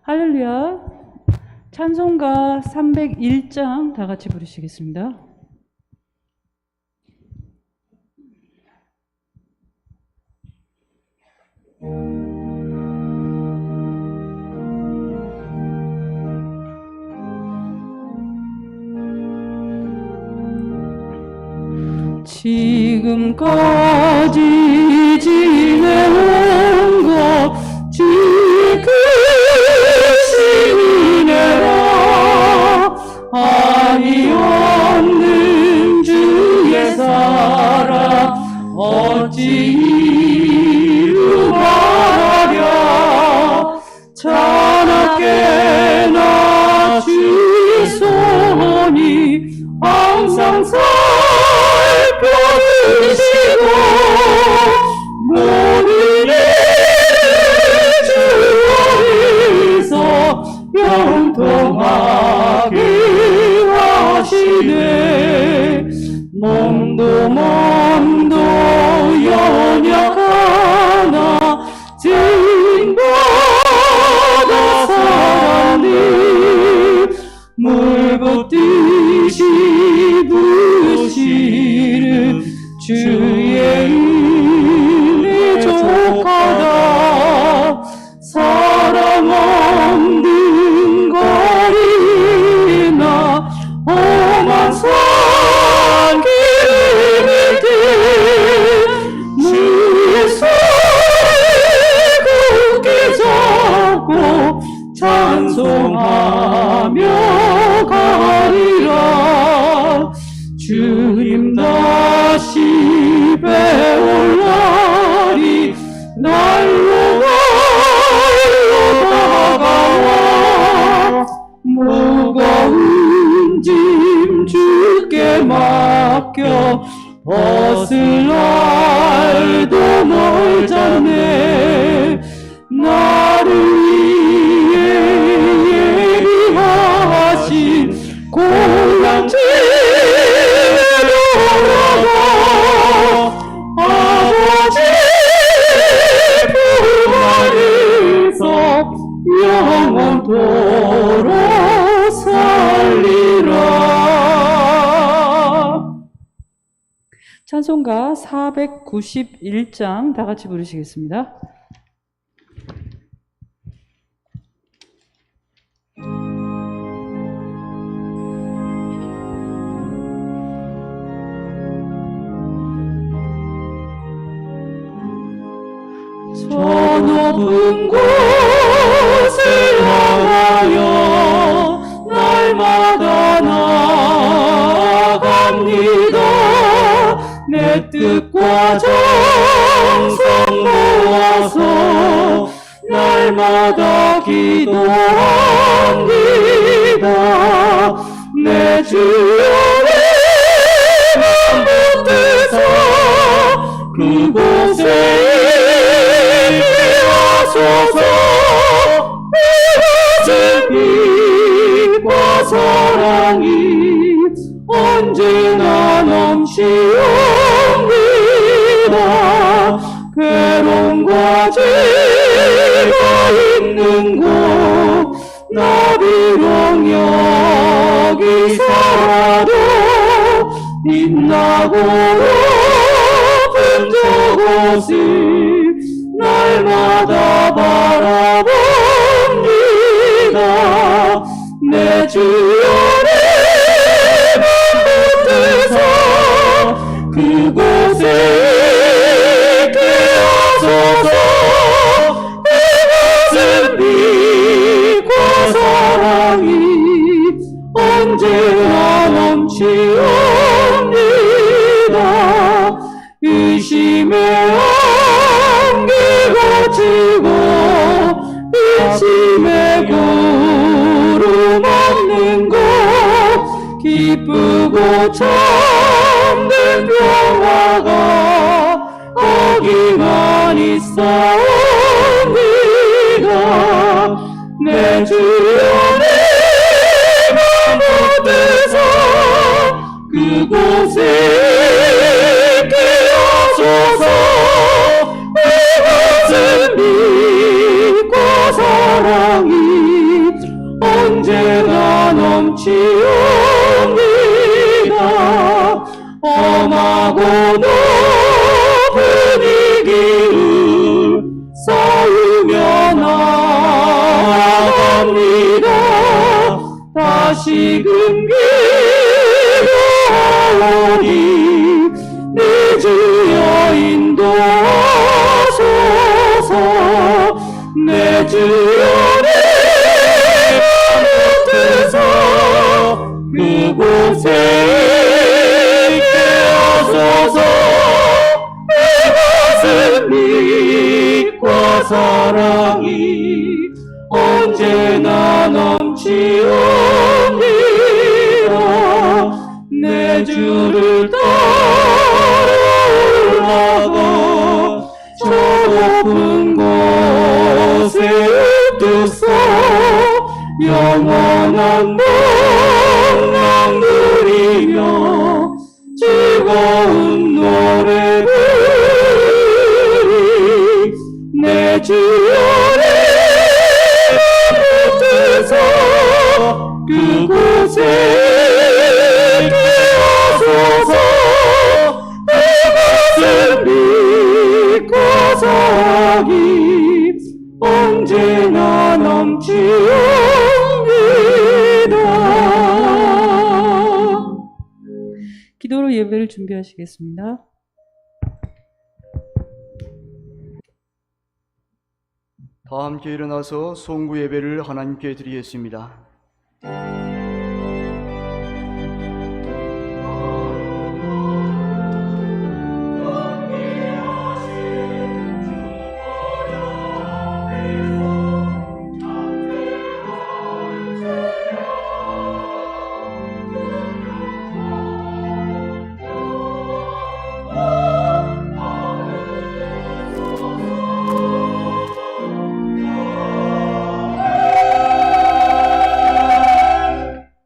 할렐루야. 찬송가 301장 다 같이 부르시겠습니다. 지금까지 지내온 것 지키시니 내라 한이 없는 주의 사랑 어찌 이루 말하랴 자나깨나 주의 소원이 항상 살펴주시고 모든 일을 주 안에서 영통하게 하시네. 몸도 연약하나 징받아 살았네. 물붓듯이 부시는 주의 일에 족하다. 사랑 없는 거리나 험한 산길을 주의 손을 굳게 잡고 찬송하며 가리라. 주님 다시 배올 날이 날로 다가와 무거운 짐 주께 맡겨 벗을 날도 멀잖네. 나를 위해 예비하신 고향 집으로 돌아가 아버지 품 안에서 영원토록 살리라. 찬송가 491장 다 같이 부르시겠습니다. 저 높은 곳을 향하여 날마다 나아갑니다. 내 뜻과 정성 모아서 날마다 기도합니다. 내 주여 내 맘 붙드사 그곳에 하소서. 빛과 사랑이 언제나 넘치옵니다. 괴로움과 죄가 있는 곳 나 비록 여기 살아도 빛나고 높은 저곳을 날마다 바라봅니다. 내 주여 내 맘 붙드사 그곳에 있게 하소서. 그곳은 빛과 사랑이 언제나 넘치옵니다. 의심의 안개 걷히고 의심의 구름 없는 곳 기쁘고 참된 평화가 거기만 있사옵니다. 내 주여 내 맘 붙드사 그곳에 있게 하소서. 그곳은 빛과 사랑이 넘치옵니다. 험하고 높은 이 길을 싸우며 나아갑니다. 다시금 기도하오니 내 주여 인도하소서. 내 주여 내가 못해서 그곳에 있게 하소서. 내 가슴 믿과 사랑이 언제나 넘치옵니다. 내 주를 따라 올라가 저 높은 곳에 흩어서 영원한 복락 누리며 즐거운 노래 부르리. 내 주여 내가 못해서 그곳에 있게 하소서. 내 가슴 믿고 사랑이 언제나 넘치옵니다. 기도로 예배를 준비하시겠습니다. 다 함께 일어나서 송구 예배를 하나님께 드리겠습니다.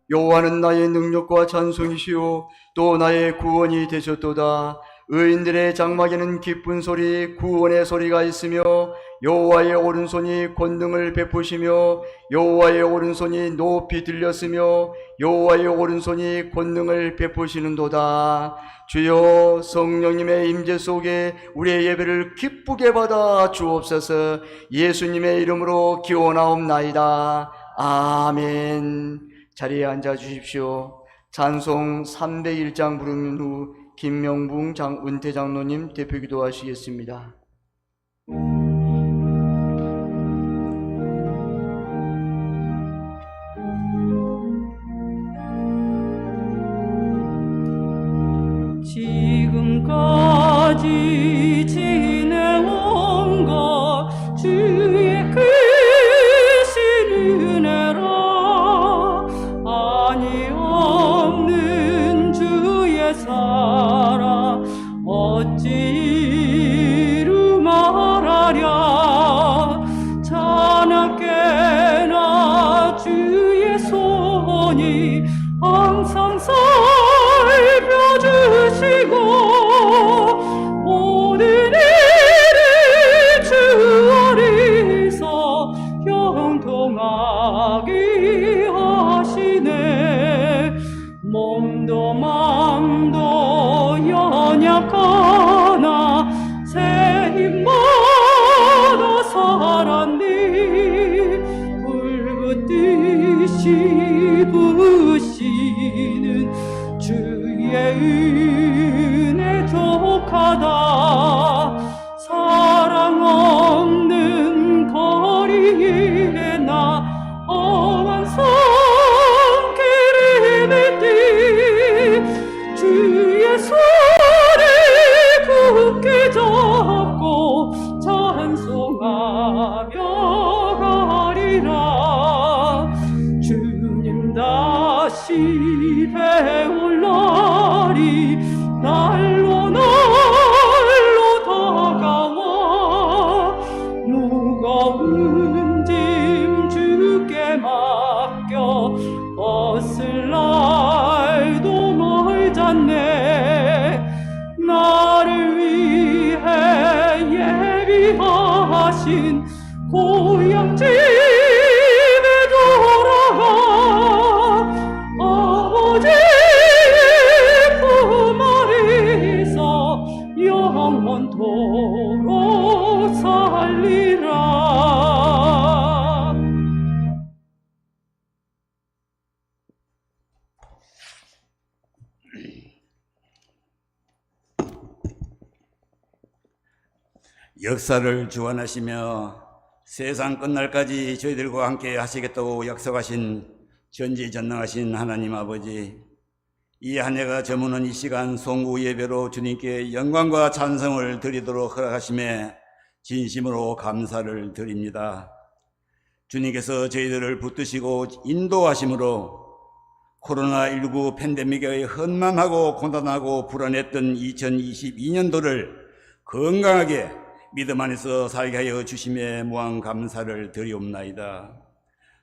여호와는 나의 능력과 찬송이시요 또 나의 구원이 되셨도다. 의인들의 장막에는 기쁜 소리 구원의 소리가 있으며 여호와의 오른손이 권능을 베푸시며 여호와의 오른손이 높이 들렸으며 여호와의 오른손이 권능을 베푸시는도다. 주여 성령님의 임재 속에 우리의 예배를 기쁘게 받아 주옵소서. 예수님의 이름으로 기원하옵나이다. 아멘. 자리에 앉아 주십시오. 찬송 301장 부르는 후 김명붕 은퇴 장로님 대표 기도하시겠습니다. 지금까지 지내온 것 주의 크신 은혜라. 아니 없는 주의 사랑 어찌 이루 말하랴. 자나깨나 주의 손이 항상 살펴주시고 모든 일을 주 아래서 형통하게 하시네. 몸도 맘도 연약하나 새 힘마다 살았니. 불붙듯이 부으시는 주의 은혜 족하다. 사랑 없는 거리에 나 험한 손길을 맺디. 주의 손을 굳게 잡고 찬송하며 가리라. 주님 다시 배울 날이 날로 다가와. 무거운 짐 주께 맡겨 벗을 날도 멀잖네. 나를 위해 예비하신 고향 집에 돌아가 역사를 주관하시며 세상 끝날까지 저희들과 함께 하시겠다고 약속하신 전지전능하신 하나님 아버지, 이 한 해가 저무는 이 시간 송구 예배로 주님께 영광과 찬송을 드리도록 허락하심에 진심으로 감사를 드립니다. 주님께서 저희들을 붙드시고 인도하심으로 코로나19 팬데믹에 험난하고 고단하고 불안했던 2022년도를 건강하게 믿음 안에서 살게 하여 주심에 무한 감사를 드리옵나이다.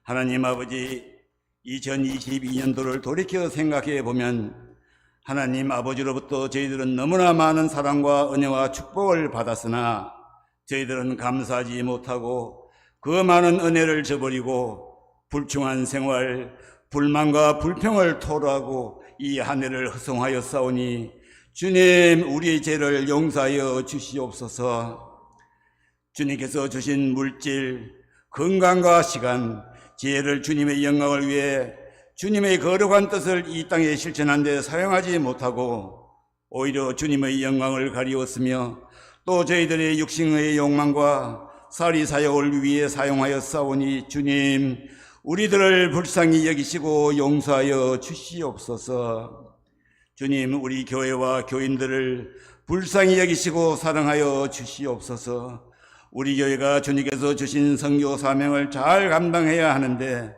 하나님 아버지, 2022년도를 돌이켜 생각해 보면 하나님 아버지로부터 저희들은 너무나 많은 사랑과 은혜와 축복을 받았으나 저희들은 감사하지 못하고 그 많은 은혜를 저버리고 불충한 생활, 불만과 불평을 토로하고 이 한 해를 허송하여 싸우니 주님, 우리의 죄를 용서하여 주시옵소서. 주님께서 주신 물질, 건강과 시간, 지혜를 주님의 영광을 위해 주님의 거룩한 뜻을 이 땅에 실천하는 데 사용하지 못하고 오히려 주님의 영광을 가리웠으며 또 저희들의 육신의 욕망과 사리 사욕을 위해 사용하여 싸우니 주님, 우리들을 불쌍히 여기시고 용서하여 주시옵소서. 주님, 우리 교회와 교인들을 불쌍히 여기시고 사랑하여 주시옵소서. 우리 교회가 주님께서 주신 선교 사명을 잘 감당해야 하는데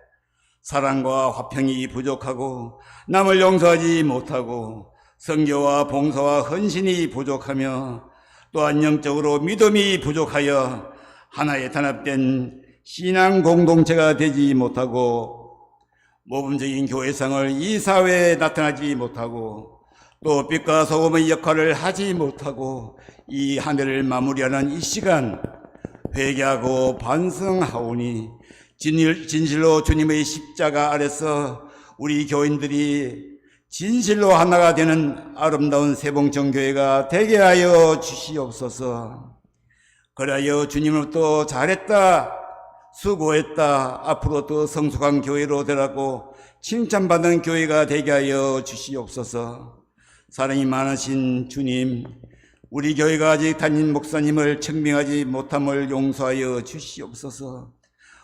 사랑과 화평이 부족하고 남을 용서하지 못하고 선교와 봉사와 헌신이 부족하며 또한 영적으로 믿음이 부족하여 하나의 단합된 신앙 공동체가 되지 못하고 모범적인 교회상을 이 사회에 나타나지 못하고 또 빛과 소금의 역할을 하지 못하고 이 한 해를 마무리하는 이 시간 회개하고 반성하오니 진실로 주님의 십자가 아래서 우리 교인들이 진실로 하나가 되는 아름다운 세봉정교회가 되게 하여 주시옵소서. 그리하여 주님으로부터 잘했다, 수고했다, 앞으로 더 성숙한 교회로 되라고 칭찬받는 교회가 되게 하여 주시옵소서. 사랑이 많으신 주님, 우리 교회가 아직 담임 목사님을 청빙하지 못함을 용서하여 주시옵소서.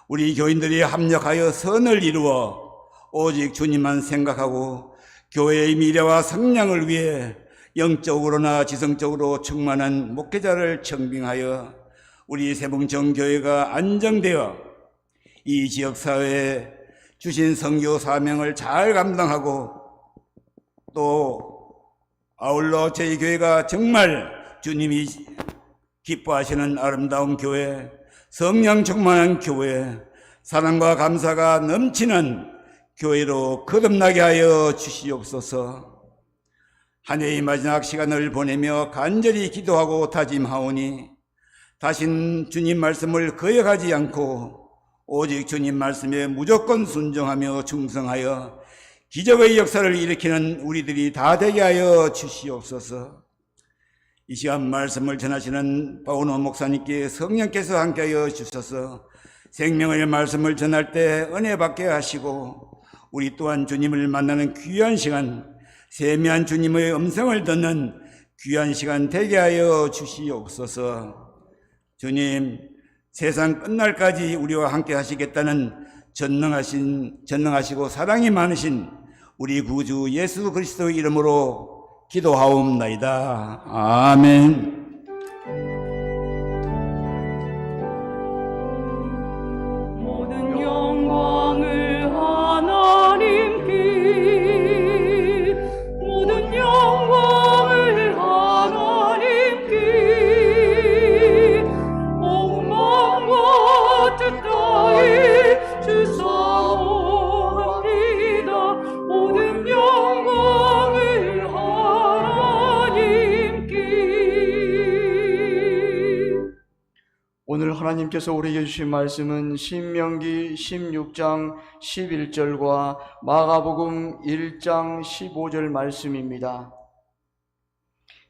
우리 교인들이 합력하여 선을 이루어 오직 주님만 생각하고 교회의 미래와 성량을 위해 영적으로나 지성적으로 충만한 목회자를 청빙하여 우리 세봉정교회가 안정되어 이 지역사회에 주신 선교 사명을 잘 감당하고 또 아울러 저희 교회가 정말 주님이 기뻐하시는 아름다운 교회, 성령 충만한 교회, 사랑과 감사가 넘치는 교회로 거듭나게 하여 주시옵소서. 한 해의 마지막 시간을 보내며 간절히 기도하고 다짐하오니 다신 주님 말씀을 거역하지 않고 오직 주님 말씀에 무조건 순종하며 충성하여 기적의 역사를 일으키는 우리들이 다 되게 하여 주시옵소서. 이 시간 말씀을 전하시는 박원호 목사님께 성령께서 함께하여 주셔서 생명의 말씀을 전할 때 은혜 받게 하시고 우리 또한 주님을 만나는 귀한 시간, 세미한 주님의 음성을 듣는 귀한 시간 되게 하여 주시옵소서. 주님, 세상 끝날까지 우리와 함께 하시겠다는 전능하시고 사랑이 많으신 우리 구주 예수 그리스도의 이름으로 기도하옵나이다. 아멘. 모든 영광을 하나님께, 모든 영광을 하나님께, 온 마음과 뜻 다해 주사옵나이다. 모든 영광을 하나님께. 오늘 하나님께서 우리에게 주신 말씀은 신명기 16장 11절과 마가복음 1장 15절 말씀입니다.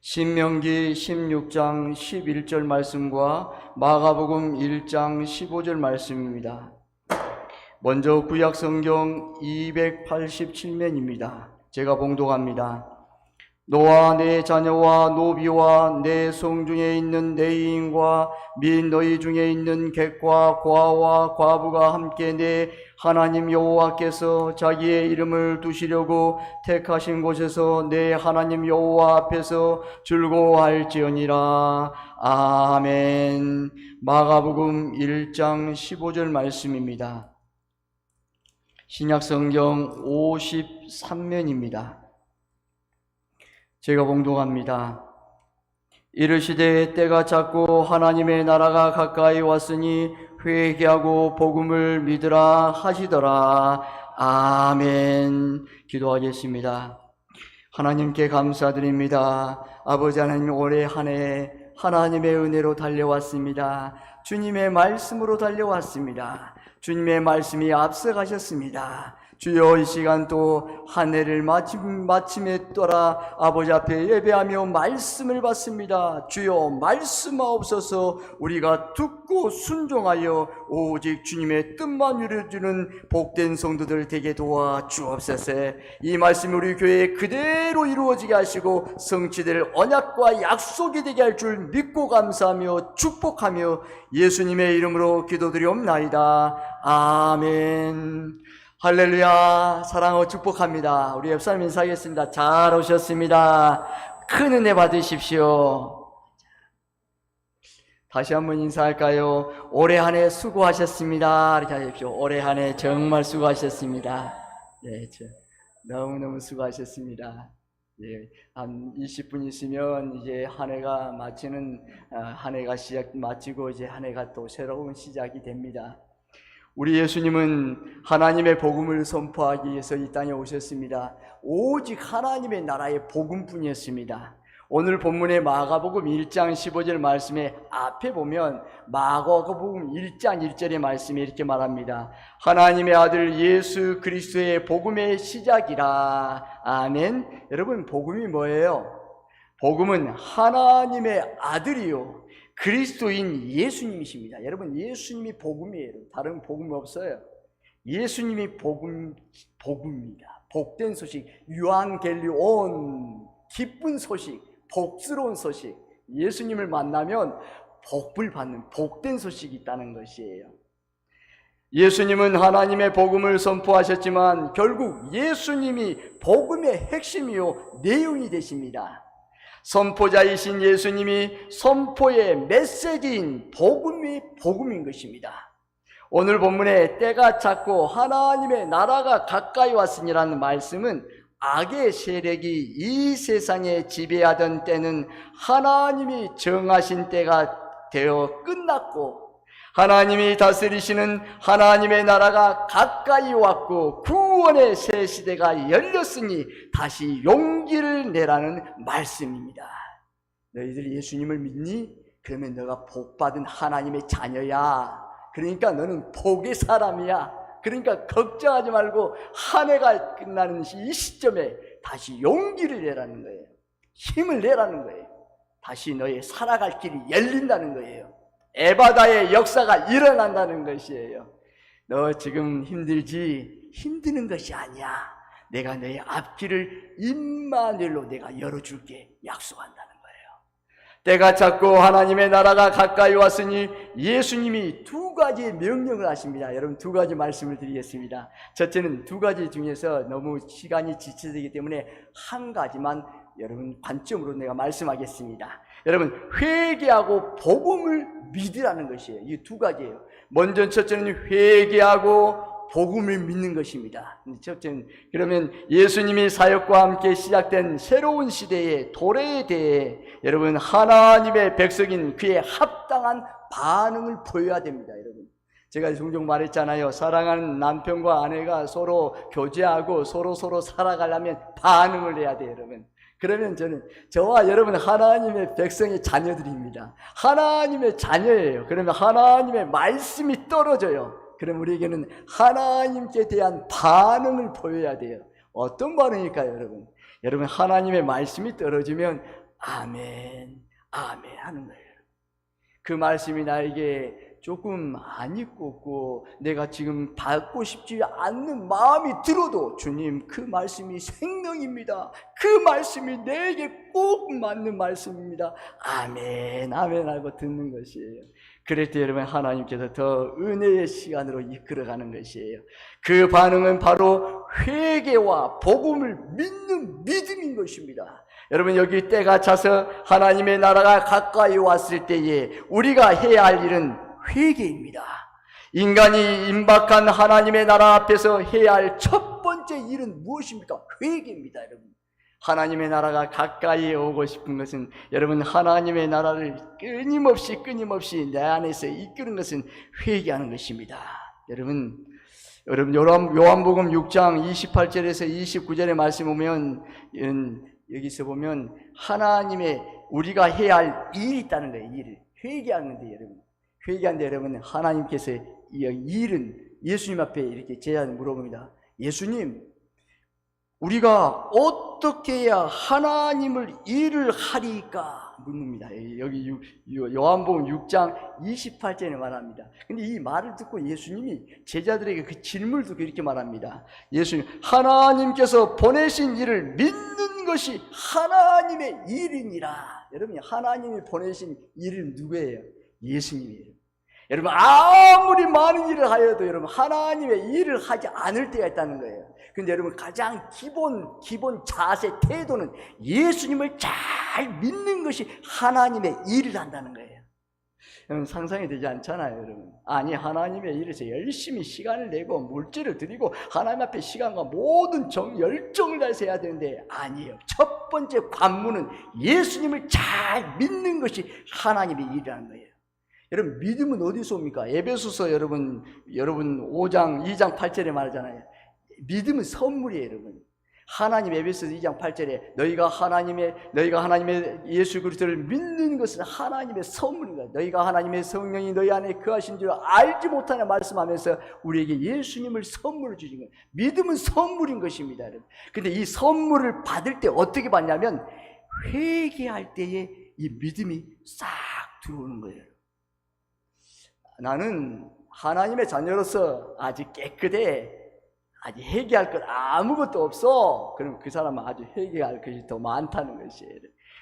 신명기 16장 11절 말씀과 마가복음 1장 15절 말씀입니다. 먼저 구약성경 287면입니다. 제가 봉독합니다. 너와 내 자녀와 노비와 내 성중에 있는 내인과 및 너희 중에 있는 객과 고아와 과부가 함께 내 하나님 여호와께서 자기의 이름을 두시려고 택하신 곳에서 내 하나님 여호와 앞에서 즐거워할지어니라. 아멘. 마가복음 1장 15절 말씀입니다. 신약성경 53면입니다. 제가 봉독합니다. 이르시되 때가 찼고 하나님의 나라가 가까이 왔으니 회개하고 복음을 믿으라 하시더라. 아멘. 기도하겠습니다. 하나님께 감사드립니다. 아버지 하나님, 올해 한 해 하나님의 은혜로 달려왔습니다. 주님의 말씀으로 달려왔습니다. 주님의 말씀이 앞서가셨습니다. 주여, 이 시간 또 한 해를 마침에 떠나 아버지 앞에 예배하며 말씀을 받습니다. 주여, 말씀하옵소서. 우리가 듣고 순종하여 오직 주님의 뜻만 이루어주는 복된 성도들 되게 도와 주옵소서. 이 말씀이 우리 교회에 그대로 이루어지게 하시고 성취될 언약과 약속이 되게 할 줄 믿고 감사하며 축복하며 예수님의 이름으로 기도드리옵나이다. 아멘. 할렐루야. 사랑하고 축복합니다. 우리 옆사람 인사하겠습니다. 잘 오셨습니다. 큰 은혜 받으십시오. 다시 한번 인사할까요? 올해 한 해 수고하셨습니다. 이렇게 하십시오. 올해 한 해 정말 수고하셨습니다. 네, 너무너무 수고하셨습니다. 예, 한 20분 있으면 이제 한 해가 한 해가 마치고 이제 한 해가 또 새로운 시작이 됩니다. 우리 예수님은 하나님의 복음을 선포하기 위해서 이 땅에 오셨습니다. 오직 하나님의 나라의 복음뿐이었습니다. 오늘 본문의 마가복음 1장 15절 말씀에 앞에 보면 마가복음 1장 1절의 말씀이 이렇게 말합니다. 하나님의 아들 예수 그리스도의 복음의 시작이라. 아멘. 여러분, 복음이 뭐예요? 복음은 하나님의 아들이요 그리스도인 예수님이십니다. 여러분, 예수님이 복음이에요. 다른 복음이 없어요. 예수님이 복음입니다. 복된 소식, 유앙겔리온, 기쁜 소식, 복스러운 소식. 예수님을 만나면 복을 받는 복된 소식이 있다는 것이에요. 예수님은 하나님의 복음을 선포하셨지만 결국 예수님이 복음의 핵심이요 내용이 되십니다. 선포자이신 예수님이 선포의 메시지인 복음인 것입니다. 오늘 본문에 때가 찼고 하나님의 나라가 가까이 왔으니라는 말씀은 악의 세력이 이 세상에 지배하던 때는 하나님이 정하신 때가 되어 끝났고 하나님이 다스리시는 하나님의 나라가 가까이 왔고 구원의 새 시대가 열렸으니 다시 용기를 내라는 말씀입니다. 너희들 예수님을 믿니? 그러면 너가 복받은 하나님의 자녀야. 그러니까 너는 복의 사람이야. 그러니까 걱정하지 말고 한 해가 끝나는 이 시점에 다시 용기를 내라는 거예요. 힘을 내라는 거예요. 다시 너의 살아갈 길이 열린다는 거예요. 에바다의 역사가 일어난다는 것이에요. 너 지금 힘들지? 힘드는 것이 아니야. 내가 너의 앞길을 임마누엘로 내가 열어줄게 약속한다는 거예요. 때가 찼고 하나님의 나라가 가까이 왔으니 예수님이 두 가지의 명령을 하십니다. 여러분, 두 가지 말씀을 드리겠습니다. 첫째는 두 가지 중에서 너무 시간이 지체되기 때문에 한 가지만 여러분 관점으로 내가 말씀하겠습니다. 여러분, 회개하고 복음을 믿으라는 것이에요. 이 두 가지예요. 먼저 첫째는 회개하고 복음을 믿는 것입니다. 첫째는 그러면 예수님이 사역과 함께 시작된 새로운 시대의 도래에 대해 여러분 하나님의 백성인 그에 합당한 반응을 보여야 됩니다. 여러분, 제가 종종 말했잖아요. 사랑하는 남편과 아내가 서로 교제하고 서로 살아가려면 반응을 해야 돼요. 여러분, 그러면 저와 여러분 하나님의 백성의 자녀들입니다. 하나님의 자녀예요. 그러면 하나님의 말씀이 떨어져요. 그럼 우리에게는 하나님께 대한 반응을 보여야 돼요. 어떤 반응일까요, 여러분? 여러분, 하나님의 말씀이 떨어지면 아멘, 아멘 하는 거예요. 그 말씀이 나에게 조금 안 입고 내가 지금 받고 싶지 않는 마음이 들어도 주님 그 말씀이 생명입니다. 그 말씀이 내게 꼭 맞는 말씀입니다. 아멘 아멘 하고 듣는 것이에요. 그럴 때 여러분 하나님께서 더 은혜의 시간으로 이끌어가는 것이에요. 그 반응은 바로 회개와 복음을 믿는 믿음인 것입니다. 여러분 여기 때가 차서 하나님의 나라가 가까이 왔을 때에 우리가 해야 할 일은 회개입니다. 인간이 임박한 하나님의 나라 앞에서 해야 할 첫 번째 일은 무엇입니까? 회개입니다. 여러분 하나님의 나라가 가까이 오고 싶은 것은 여러분 하나님의 나라를 끊임없이 내 안에서 이끄는 것은 회개하는 것입니다. 여러분 요한복음 6장 28절에서 29절의 말씀 보면 여기서 보면 하나님의 우리가 해야 할 일이 있다는 거예요. 일을 회개하는데 여러분 하나님께서 이 일은 예수님 앞에 이렇게 제자들 물어봅니다. 예수님 우리가 어떻게 해야 하나님을 일을 하리까 묻습니다. 여기 요한복음 6장 28절에 말합니다. 근데 이 말을 듣고 예수님이 제자들에게 그 질문을 듣고 이렇게 말합니다. 예수님 하나님께서 보내신 일을 믿는 것이 하나님의 일이니라. 여러분 하나님이 보내신 일은 누구예요? 예수님이에요. 여러분 아무리 많은 일을 하여도 여러분 하나님의 일을 하지 않을 때가 있다는 거예요. 근데 여러분 가장 기본 자세 태도는 예수님을 잘 믿는 것이 하나님의 일을 한다는 거예요. 여러분 상상이 되지 않잖아요. 여러분 아니 하나님의 일에서 열심히 시간을 내고 물질을 드리고 하나님 앞에 시간과 모든 열정을 다해서 해야 되는데 아니에요. 첫 번째 관문은 예수님을 잘 믿는 것이 하나님의 일이라는 거예요. 여러분 믿음은 어디서 옵니까? 에베소서 여러분 5장 2장 8절에 말하잖아요. 믿음은 선물이에요. 여러분 하나님 에베소서 2장 8절에 너희가 하나님의 예수 그리스도를 믿는 것은 하나님의 선물입니다. 너희가 하나님의 성령이 너희 안에 거하신 줄 알지 못하냐 말씀하면서 우리에게 예수님을 선물로 주신 거예요. 믿음은 선물인 것입니다. 여러분. 근데 이 선물을 받을 때 어떻게 받냐면 회개할 때에 이 믿음이 싹 들어오는 거예요. 나는 하나님의 자녀로서 아직 깨끗해. 아직 회개할 것 아무것도 없어. 그럼 그 사람은 아주 회개할 것이 더 많다는 것이에요.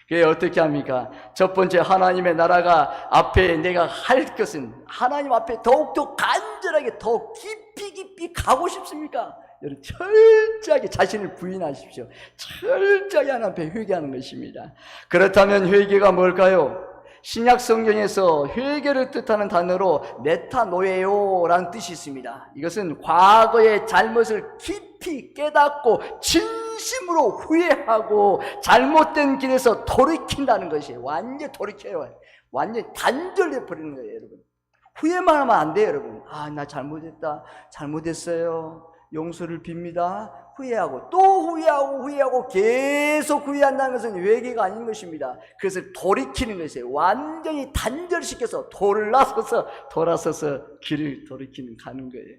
그게 어떻게 합니까? 첫 번째 하나님의 나라가 앞에 내가 할 것은 하나님 앞에 더욱더 간절하게 더 깊이 가고 싶습니까? 여러분 철저하게 자신을 부인하십시오. 철저하게 하나님 앞에 회개하는 것입니다. 그렇다면 회개가 뭘까요? 신약 성경에서 회개를 뜻하는 단어로 메타노에오라는 뜻이 있습니다. 이것은 과거의 잘못을 깊이 깨닫고 진심으로 후회하고 잘못된 길에서 돌이킨다는 것이에요. 완전히 돌이켜요. 완전히 단절돼 버리는 거예요. 여러분 후회만 하면 안 돼요. 여러분 나 잘못했어요. 용서를 빕니다. 후회하고 또 후회하고 계속 후회한다는 것은 회개가 아닌 것입니다. 그것을 돌이키는 것이에요. 완전히 단절시켜서 돌아서서 길을 가는 거예요.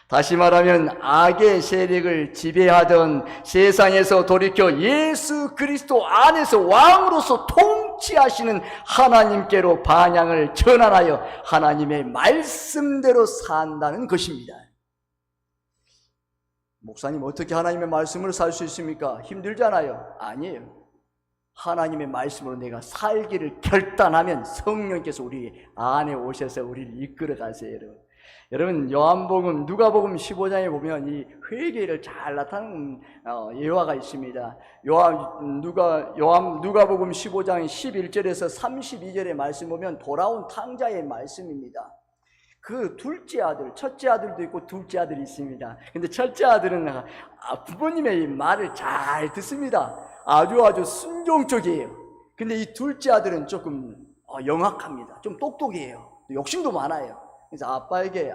다시 말하면 악의 세력을 지배하던 세상에서 돌이켜 예수 그리스도 안에서 왕으로서 통치하시는 하나님께로 반향을 전환하여 하나님의 말씀대로 산다는 것입니다. 목사님 어떻게 하나님의 말씀으로 살 수 있습니까? 힘들잖아요. 아니에요. 하나님의 말씀으로 내가 살기를 결단하면 성령께서 우리 안에 오셔서 우리를 이끌어 가세요. 여러분 누가복음 15장에 보면 이 회개를 잘 나타내는 예화가 있습니다. 누가복음 15장 11절에서 32절의 말씀 보면 돌아온 탕자의 말씀입니다. 그 둘째 아들, 첫째 아들도 있고 둘째 아들이 있습니다. 근데 첫째 아들은 부모님의 말을 잘 듣습니다. 아주 순종적이에요. 근데 이 둘째 아들은 조금 영악합니다. 좀 똑똑해요. 욕심도 많아요. 그래서 아빠에게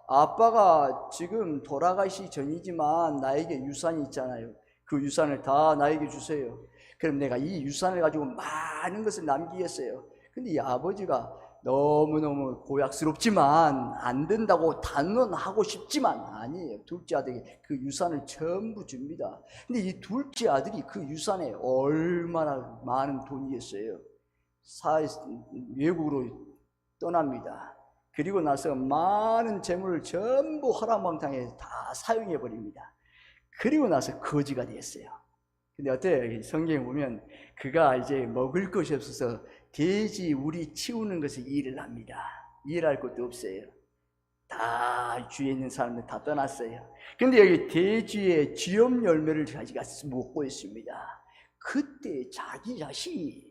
아빠가 지금 돌아가시기 전이지만 나에게 유산이 있잖아요. 그 유산을 다 나에게 주세요. 그럼 내가 이 유산을 가지고 많은 것을 남기겠어요. 근데 이 아버지가 너무너무 고약스럽지만 안 된다고 단언하고 싶지만 아니에요. 둘째 아들에게 그 유산을 전부 줍니다. 근데 이 둘째 아들이 그 유산에 얼마나 많은 돈이겠어요. 외국으로 떠납니다. 그리고 나서 많은 재물을 전부 허랑방탕에 다 사용해 버립니다. 그리고 나서 거지가 됐어요. 근데 어때요? 성경에 보면 그가 이제 먹을 것이 없어서 돼지 우리 치우는 것을 일을 합니다. 일할 것도 없어요. 다 주위에 있는 사람들 다 떠났어요. 근데 여기 돼지의 쥐염 열매를 가지고 먹고 있습니다. 그때 자기 자신이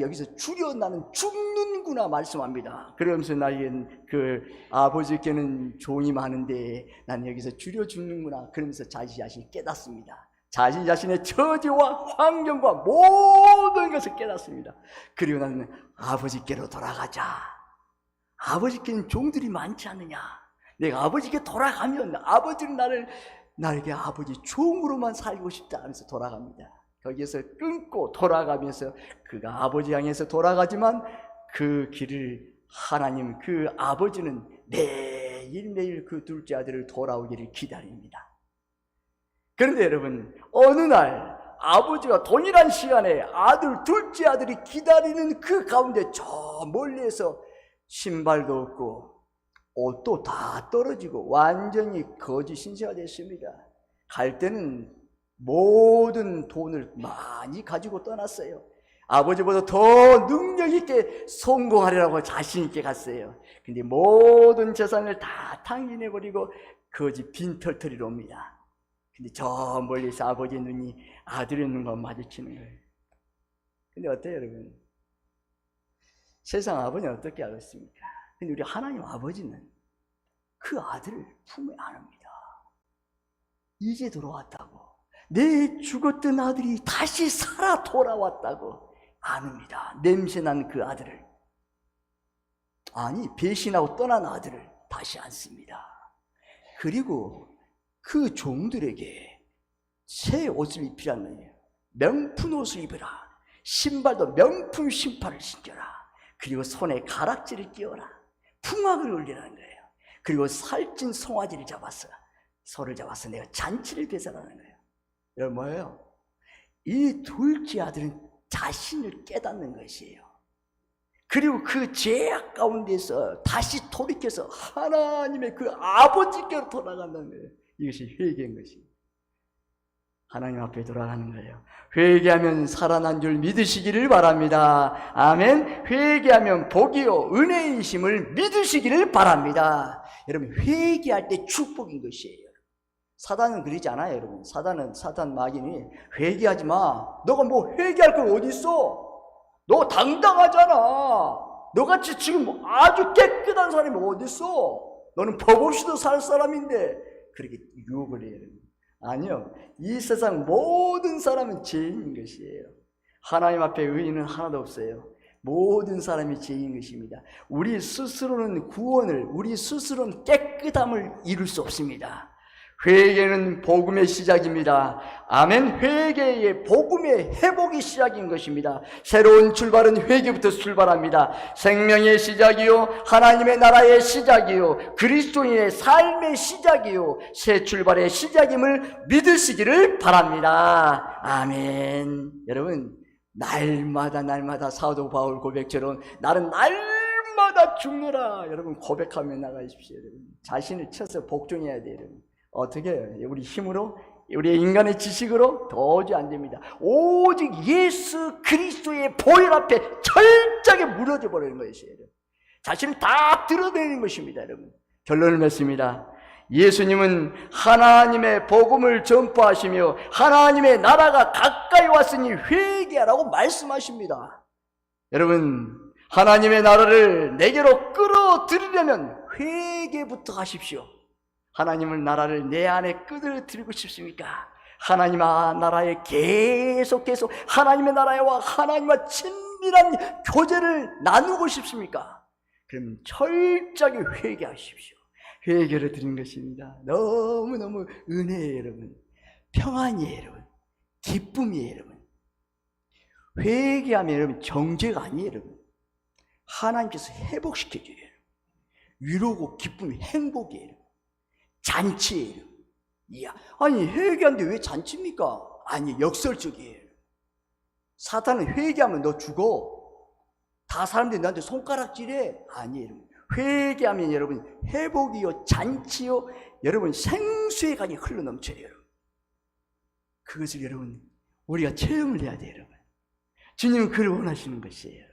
여기서 죽여 나는 죽는구나 말씀합니다. 그러면서 나에겐 그 아버지께는 종이 많은데 난 여기서 줄여 죽는구나. 그러면서 자기 자신이 깨닫습니다. 자기 자신의 처지와 환경과 모든 것을 깨닫습니다. 그리고 나는 아버지께로 돌아가자. 아버지께는 종들이 많지 않느냐. 내가 아버지께 돌아가면 아버지는 나에게 아버지 종으로만 살고 싶다 하면서 돌아갑니다. 거기에서 끊고 돌아가면서 그가 아버지 향해서 돌아가지만 그 길을 하나님 그 아버지는 매일매일 그 둘째 아들을 돌아오기를 기다립니다. 그런데 여러분, 어느 날 아버지가 동일한 시간에 둘째 아들이 기다리는 그 가운데 저 멀리에서 신발도 없고 옷도 다 떨어지고 완전히 거지 신세가 됐습니다. 갈 때는 모든 돈을 많이 가지고 떠났어요. 아버지보다 더 능력 있게 성공하려고 자신 있게 갔어요. 근데 모든 재산을 다 탕진해버리고 거지 빈털터리로 옵니다. 근데 저 멀리서 아버지의 눈이 아들의 눈과 마주치는 거예요. 근데 어때요 여러분? 세상 아버지는 어떻게 하겠습니까? 근데 우리 하나님 아버지는 그 아들을 품에 안습니다. 이제 돌아왔다고. 내 죽었던 아들이 다시 살아 돌아왔다고 아닙니다. 냄새난 그 아들을, 아니 배신하고 떠난 아들을 다시 안습니다. 그리고 그 종들에게 새 옷을 입히라는 거예요. 명품 옷을 입으라. 신발도 명품 신발을 신겨라. 그리고 손에 가락지를 끼워라. 풍악을 울리라는 거예요. 그리고 살찐 송아지를 잡았어. 소를 잡아서 내가 잔치를 배설하는 거예요. 여러분 뭐예요? 이 둘째 아들은 자신을 깨닫는 것이에요. 그리고 그 죄악 가운데서 다시 돌이켜서 하나님의 그 아버지께로 돌아간다는 거예요. 이것이 회개인 것입니다. 하나님 앞에 돌아가는 거예요. 회개하면 살아난 줄 믿으시기를 바랍니다. 아멘. 회개하면 복이요 은혜이심을 믿으시기를 바랍니다. 여러분 회개할 때 축복인 것이에요. 사단은 그러지 않아요 여러분. 사단 마귀는 회개하지 마. 너가 뭐 회개할 거 어디 있어? 너 당당하잖아. 너같이 지금 아주 깨끗한 사람이 어디 있어? 너는 법 없이도 살 사람인데 그렇게 유혹을 해요. 아니요, 이 세상 모든 사람은 죄인인 것이에요. 하나님 앞에 의인은 하나도 없어요. 모든 사람이 죄인 것입니다. 우리 스스로는 구원을, 우리 스스로는 깨끗함을 이룰 수 없습니다. 회개는 복음의 시작입니다. 아멘. 회개의 복음의 회복이 시작인 것입니다. 새로운 출발은 회개부터 출발합니다. 생명의 시작이요 하나님의 나라의 시작이요 그리스도인의 삶의 시작이요 새 출발의 시작임을 믿으시기를 바랍니다. 아멘. 여러분 날마다 사도 바울 고백처럼 나는 날마다 죽노라. 여러분 고백하며 나가십시오. 여러분 자신을 쳐서 복종해야 돼요. 여러분 어떻게 해요? 우리 힘으로, 우리의 인간의 지식으로 도저히 안 됩니다. 오직 예수 그리스도의 보혈 앞에 철저하게 무너져 버리는 것이에요. 자신을 다 드러내는 것입니다. 여러분 결론을 맺습니다. 예수님은 하나님의 복음을 전파하시며 하나님의 나라가 가까이 왔으니 회개하라고 말씀하십니다. 여러분 하나님의 나라를 내게로 끌어들이려면 회개부터 하십시오. 하나님의 나라를 내 안에 끌어들이고 싶습니까? 하나님 나라에 계속 하나님의 나라와 하나님과 친밀한 교제를 나누고 싶습니까? 그럼 철저하게 회개하십시오. 회개를 드린 것입니다. 너무너무 은혜예요 여러분. 평안이에요 여러분. 기쁨이에요 여러분. 회개하면 여러분 정죄가 아니에요 여러분. 하나님께서 회복시켜줘요. 위로고 기쁨이 행복이에요. 잔치예요. 이야, 아니 회개하는데 왜 잔치입니까? 아니 역설적이에요. 사탄은 회개하면 너 죽어. 다 사람들이 나한테 손가락질해. 아니에요. 회개하면 여러분 회복이요, 잔치요, 여러분 생수의 강이 흘러넘쳐요. 여러분, 그것을 여러분 우리가 체험을 해야 돼요. 여러분, 주님은 그걸 원하시는 것이에요.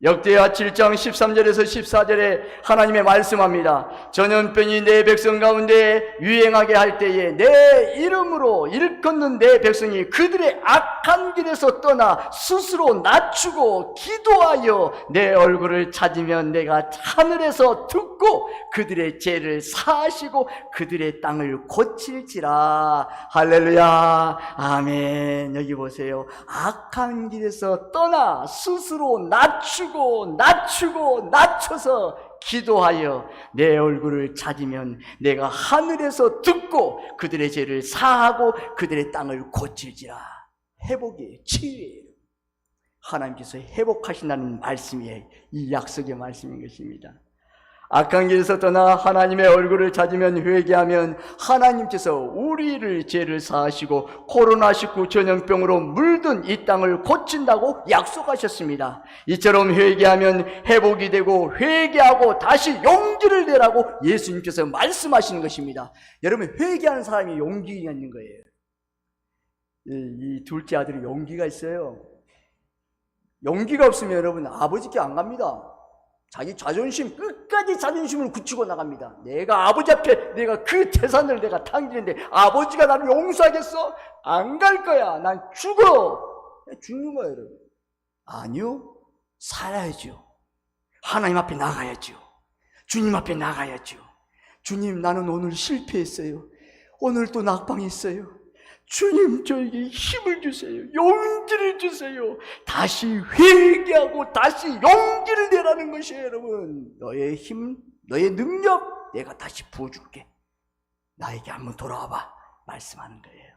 역대하 7장 13절에서 14절에 하나님의 말씀합니다. 전염병이 내 백성 가운데 유행하게 할 때에 내 이름으로 일컫는 내 백성이 그들의 악한 길에서 떠나 스스로 낮추고 기도하여 내 얼굴을 찾으면 내가 하늘에서 듣고 그들의 죄를 사하시고 그들의 땅을 고칠지라. 할렐루야, 아멘. 여기 보세요. 악한 길에서 떠나 스스로 낮추고 낮춰서 기도하여 내 얼굴을 찾으면 내가 하늘에서 듣고 그들의 죄를 사하고 그들의 땅을 고칠지라. 회복이에요. 치유예요. 하나님께서 회복하신다는 말씀이에요. 이 약속의 말씀인 것입니다. 악한 길에서 떠나 하나님의 얼굴을 찾으면, 회개하면 하나님께서 우리를 죄를 사하시고 코로나19 전염병으로 물든 이 땅을 고친다고 약속하셨습니다. 이처럼 회개하면 회복이 되고, 회개하고 다시 용기를 내라고 예수님께서 말씀하시는 것입니다. 여러분, 회개하는 사람이 용기가 있는 거예요. 이 둘째 아들이 용기가 있어요. 용기가 없으면 여러분 아버지께 안 갑니다. 자기 자존심, 끝까지 자존심을 굳히고 나갑니다. 내가 아버지 앞에 내가 그 재산을 내가 탕기는데 아버지가 나를 용서하겠어? 안 갈 거야. 난 죽어. 죽는 거예요, 여러분. 아니요. 살아야죠. 하나님 앞에 나가야죠. 주님 앞에 나가야죠. 주님, 나는 오늘 실패했어요. 오늘 또 낙방했어요. 주님, 저에게 힘을 주세요. 용기를 주세요. 다시 회개하고 다시 용기를 내라는 것이에요. 여러분, 너의 힘, 너의 능력 내가 다시 부어줄게. 나에게 한번 돌아와봐. 말씀하는 거예요.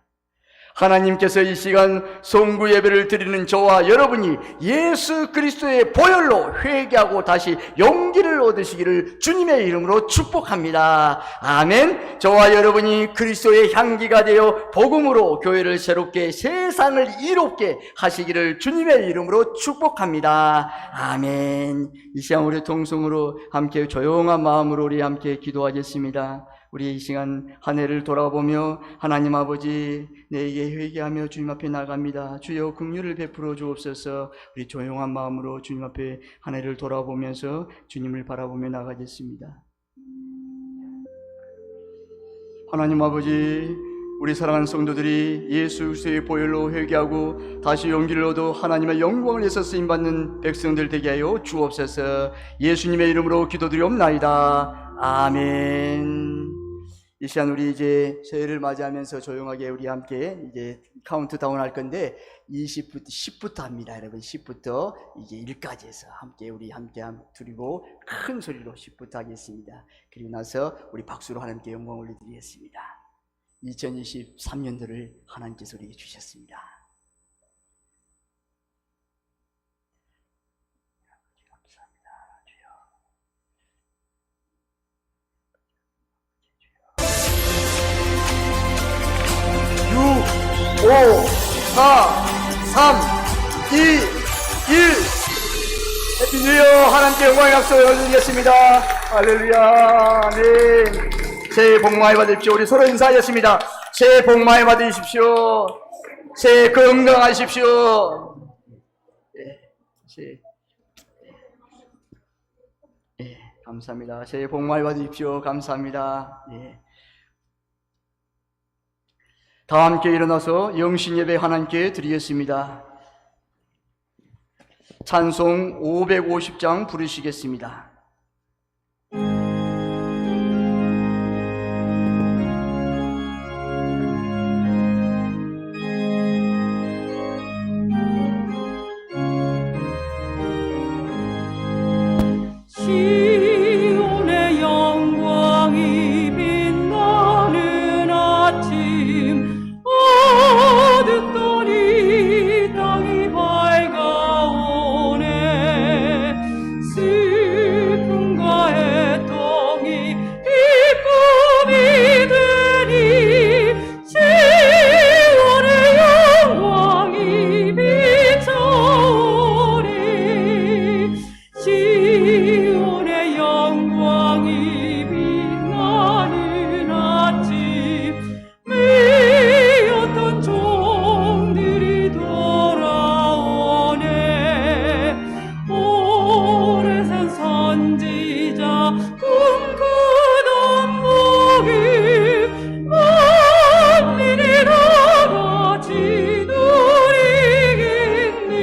하나님께서 이 시간 송구 예배를 드리는 저와 여러분이 예수 그리스도의 보혈로 회개하고 다시 용기를 얻으시기를 주님의 이름으로 축복합니다. 아멘. 저와 여러분이 그리스도의 향기가 되어 복음으로 교회를 새롭게, 세상을 이롭게 하시기를 주님의 이름으로 축복합니다. 아멘. 이 시간 우리 통성으로 함께 조용한 마음으로 우리 함께 기도하겠습니다. 우리 이 시간 한 해를 돌아보며 하나님 아버지, 내게 회개하며 주님 앞에 나갑니다. 주여 긍휼을 베풀어 주옵소서. 우리 조용한 마음으로 주님 앞에 한 해를 돌아보면서 주님을 바라보며 나가겠습니다. 하나님 아버지, 우리 사랑하는 성도들이 예수 그리스도의 보혈로 회개하고 다시 용기를 얻어 하나님의 영광을 위해서 쓰임받는 백성들 되게 하여 주옵소서. 예수님의 이름으로 기도드리옵나이다. 아멘. 이 시간 우리 이제 새해를 맞이하면서 조용하게 우리 함께 이제 카운트다운 할 건데 10부터 합니다. 여러분, 10부터 이제 1까지 해서 함께 우리 함께 드리고 큰 소리로 10부터 하겠습니다. 그리고 나서 우리 박수로 하나님께 영광 올려드리겠습니다. 2023년도를 하나님께서 우리에게 주셨습니다. 감사합니다. 5, 4, 3, 2, 1. 해피 뉴 이어. 하나님께 영광의 박수 올려드리겠습니다. 할렐루야. 아멘. 새해 복 많이 받으십시오. 우리 서로 인사하겠습니다. 새해 복 많이 받으십시오. 새해 건강하십시오. 감사합니다. 새해 복 많이 받으십시오. 감사합니다. 다 함께 일어나서 영신 예배 하나님께 드리겠습니다. 찬송 550장 부르시겠습니다. 시온의 영광이 빛나는 아침, 어둡더니 땅이 밝아오네. 영광이 빛나는 아침 메었던 종들이 돌아오네. 오래산 선지자 꿈꾸던 복이 만민이 다 같이 누리겠니.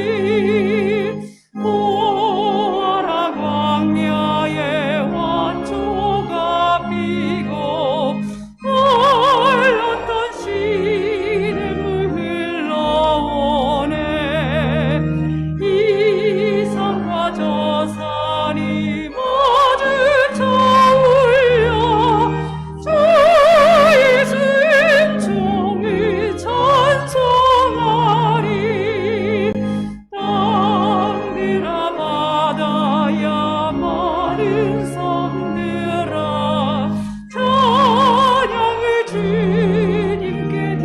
보아라 광야에 화초가 피고 말랐던 시냇물 흘러오네. 이 산과 저 산이 마주쳐 울려 주 예수의 종을 찬송하리. 땅들아 바다야 마른 섬들아 찬양을 주님께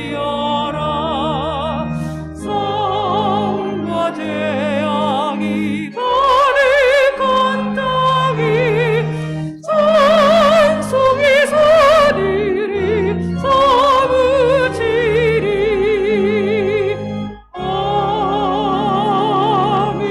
드리어라. 싸움과 재앙이 가득한 땅이 찬송의 소리를 사무치리. 아멘.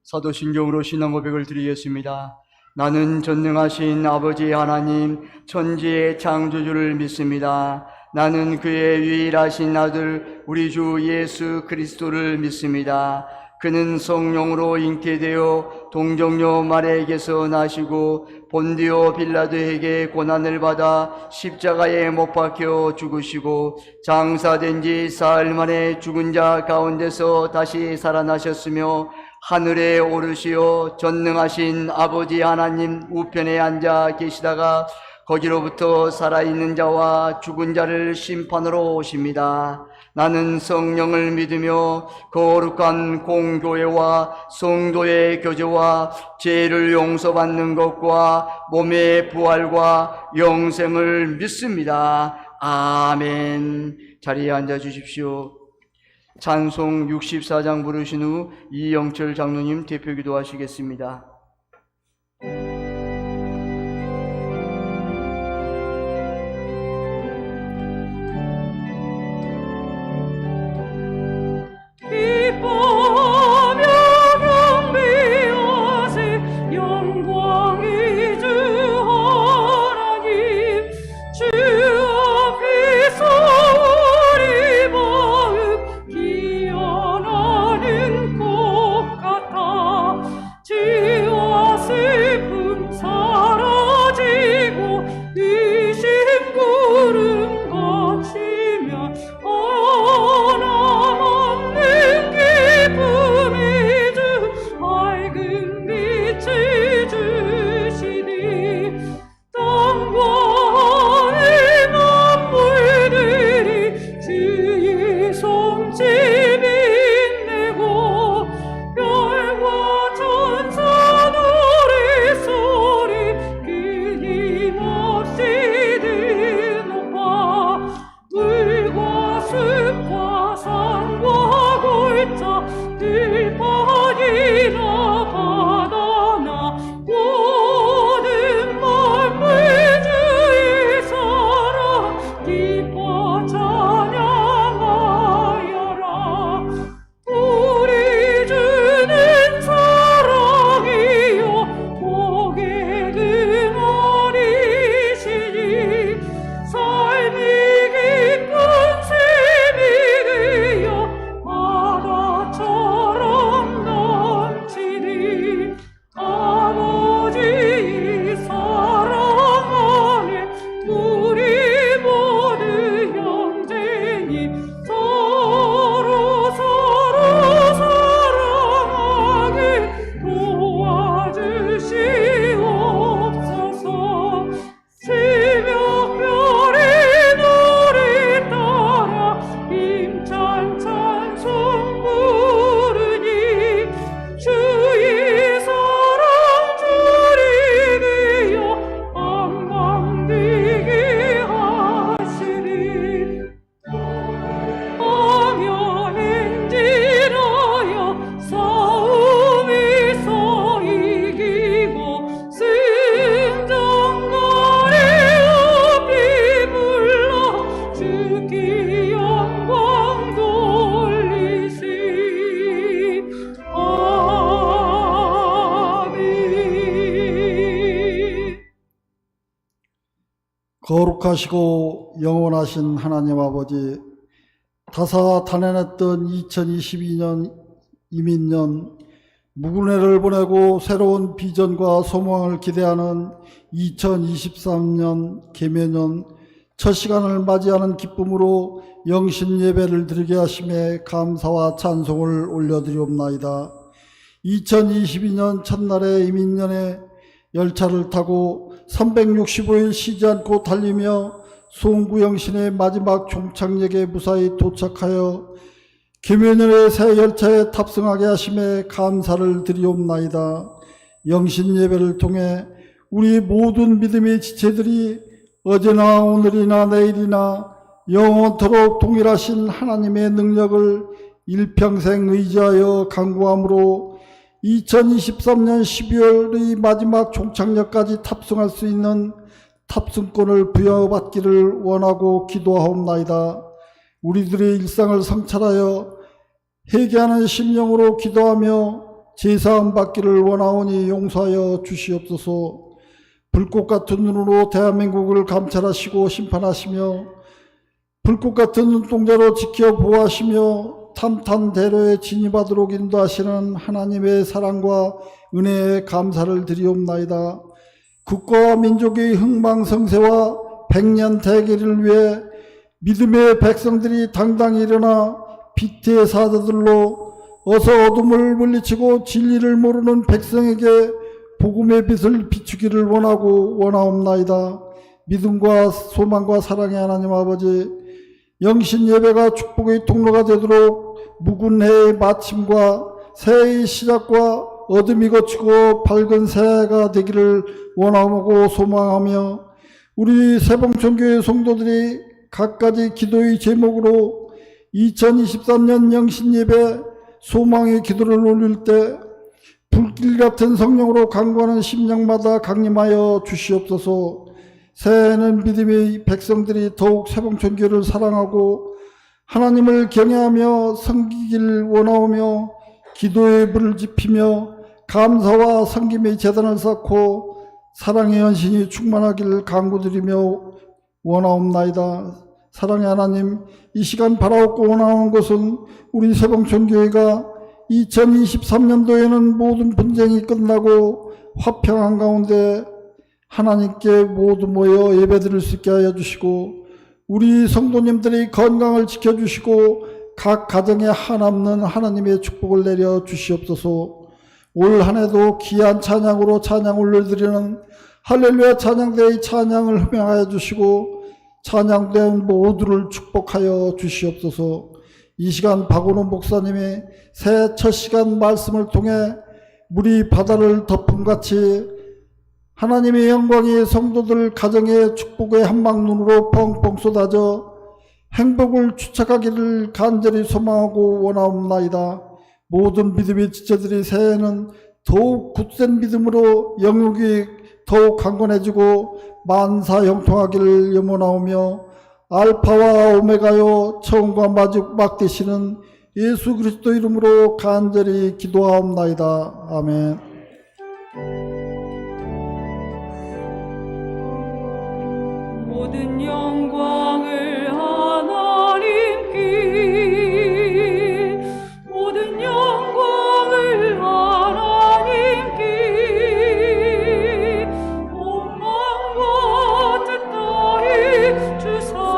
사도신경으로 신앙 고백을 드리겠습니다. 나는 전능하신 아버지 하나님 천지의 창조주를 믿습니다. 나는 그의 유일하신 아들 우리 주 예수 그리스도를 믿습니다. 그는 성령으로 잉태되어 동정녀 마리아에게서 나시고 본디오 빌라도에게 고난을 받아 십자가에 못 박혀 죽으시고 장사된 지 사흘 만에 죽은 자 가운데서 다시 살아나셨으며 하늘에 오르시어 전능하신 아버지 하나님 우편에 앉아 계시다가 거기로부터 살아있는 자와 죽은 자를 심판으로 오십니다. 나는 성령을 믿으며 거룩한 공교회와 성도의 교제와 죄를 용서받는 것과 몸의 부활과 영생을 믿습니다. 아멘. 자리에 앉아 주십시오. 찬송 64장 부르신 후 이영철 장로님 대표 기도하시겠습니다. 기뻐하며 경배하세 영광이 주 하나님. 주 앞에서 우리 마음 기원하는 것 같아. 주 거룩하시고 영원하신 하나님 아버지, 다사다난했던 2022년 이민년, 무군해를 보내고 새로운 비전과 소망을 기대하는 2023년 계매년 첫 시간을 맞이하는 기쁨으로 영신 예배를 드리게 하심에 감사와 찬송을 올려드리옵나이다. 2022년 첫날의 이민년에 열차를 타고 365일 쉬지 않고 달리며 송구 영신의 마지막 종착역에 무사히 도착하여 계매년의 새 열차에 탑승하게 하심에 감사를 드리옵나이다. 영신 예배를 통해 우리 모든 믿음의 지체들이 어제나 오늘이나 내일이나 영원토록 동일하신 하나님의 능력을 일평생 의지하여 간구함으로 2023년 12월의 마지막 종착역까지 탑승할 수 있는 탑승권을 부여받기를 원하고 기도하옵나이다. 우리들의 일상을 성찰하여 회개하는 심령으로 기도하며 제사함 받기를 원하오니 용서하여 주시옵소서. 불꽃 같은 눈으로 대한민국을 감찰하시고 심판하시며 불꽃 같은 눈동자로 지켜 보호하시며 탄탄대로에 진입하도록 인도하시는 하나님의 사랑과 은혜에 감사를 드리옵나이다. 국가와 민족의 흥망성쇠와 백년 대계를 위해 믿음의 백성들이 당당히 일어나 빛의 사자들로 어서 어둠을 물리치고 진리를 모르는 백성에게 복음의 빛을 비추기를 원하옵나이다. 믿음과 소망과 사랑의 하나님 아버지, 영신 예배가 축복의 통로가 되도록 묵은해의 마침과 새해의 시작과 어둠이 거치고 밝은 새해가 되기를 원하고 소망하며 우리 세봉천교회 성도들이 각가지 기도의 제목으로 2023년 영신 예배 소망의 기도를 올릴 때 불길 같은 성령으로 간구하는 심령마다 강림하여 주시옵소서. 새해에는 믿음의 백성들이 더욱 세봉천교회를 사랑하고 하나님을 경외하며 섬기길 원하오며 기도의 불을 지피며 감사와 섬김의 제단을 쌓고 사랑의 연신이 충만하기를 간구드리며 원하옵나이다. 사랑의 하나님, 이 시간 바라옵고 원하는 것은 우리 세봉천교회가 2023년도에는 모든 분쟁이 끝나고 화평한 가운데 하나님께 모두 모여 예배드릴 수 있게 하여 주시고 우리 성도님들의 건강을 지켜주시고 각 가정에 한없는 하나님의 축복을 내려 주시옵소서. 올 한해도 귀한 찬양으로 찬양 올려드리는 할렐루야 찬양대의 찬양을 흠양하여 주시고 찬양된 모두를 축복하여 주시옵소서. 이 시간 박원호 목사님의 새 첫 시간 말씀을 통해 물이 바다를 덮음같이 하나님의 영광이 성도들 가정의 축복의 한방눈으로 뻥뻥 쏟아져 행복을 추척하기를 간절히 소망하고 원하옵나이다. 모든 믿음의 지체들이 새해에는 더욱 굳센 믿음으로 영육이 더욱 강건해지고 만사 형통하기를 염원하오며 알파와 오메가요 처음과 마지막 되시는 예수 그리스도 이름으로 간절히 기도하옵나이다. 아멘. 모든 영광을 하나님께, 모든 영광을 하나님께, 온 마음과 뜻 다해 주사모합니다.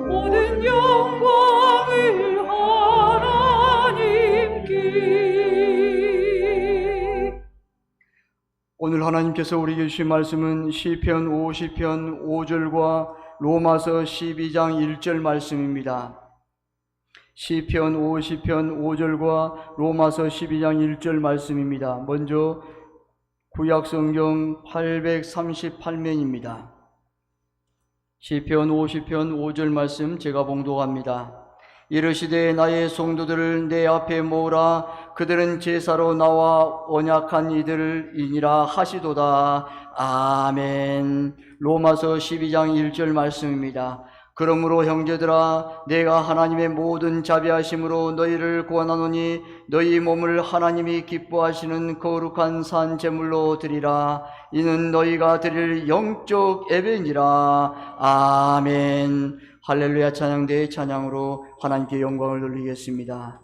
모든 영광을 하나님께. 오늘 하나님께서 우리에게 주신 말씀은 시편 50편 5절과 로마서 12장 1절 말씀입니다. 시편 50편 5절과 로마서 12장 1절 말씀입니다. 먼저 구약성경 838면입니다. 시편 50편 5절 말씀 제가 봉독합니다. 이르시되 나의 성도들을 내 앞에 모으라. 그들은 제사로 나와 언약한 이들이니라 하시도다. 아멘. 로마서 12장 1절 말씀입니다. 그러므로 형제들아, 내가 하나님의 모든 자비하심으로 너희를 구원하노니 너희 몸을 하나님이 기뻐하시는 거룩한 산 제물로 드리라. 이는 너희가 드릴 영적 예배니라. 아멘. 할렐루야. 찬양대의 찬양으로 하나님께 영광을 돌리겠습니다.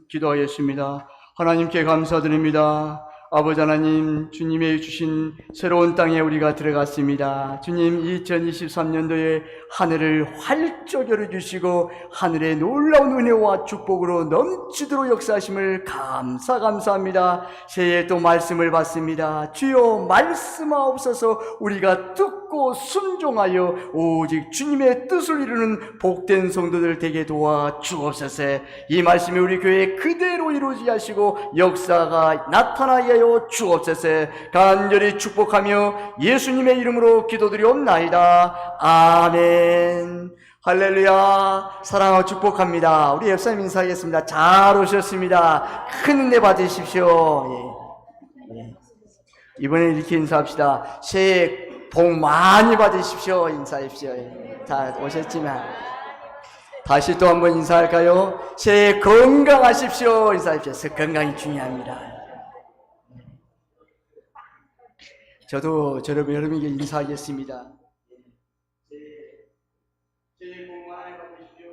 기도하겠습니다. 하나님께 감사드립니다. 아버지 하나님, 주님의 주신 새로운 땅에 우리가 들어갔습니다. 주님, 2023년도에 하늘을 활짝 열어주시고 하늘의 놀라운 은혜와 축복으로 넘치도록 역사하심을 감사합니다. 새해에 또 말씀을 받습니다. 주여 말씀하옵소서. 우리가 듣고 순종하여 오직 주님의 뜻을 이루는 복된 성도들 되게 도와 주옵소서. 이 말씀이 우리 교회에 그대로 이루어지게 하시고 역사가 나타나게 하여 주옵소서. 간절히 축복하며 예수님의 이름으로 기도드리옵나이다. 아멘. 할렐루야. 사랑하고 축복합니다. 우리 옆사님 인사하겠습니다. 잘 오셨습니다. 큰 은혜 받으십시오. 예. 이번에 이렇게 인사합시다. 새해 복 많이 받으십시오. 인사하십시오. 다 오셨지만 다시 또 한번 인사할까요? 새해 건강하십시오. 인사하십시오. 건강이 중요합니다. 저도 여러분에게 인사하겠습니다. 새해 복 많이 받으십시오.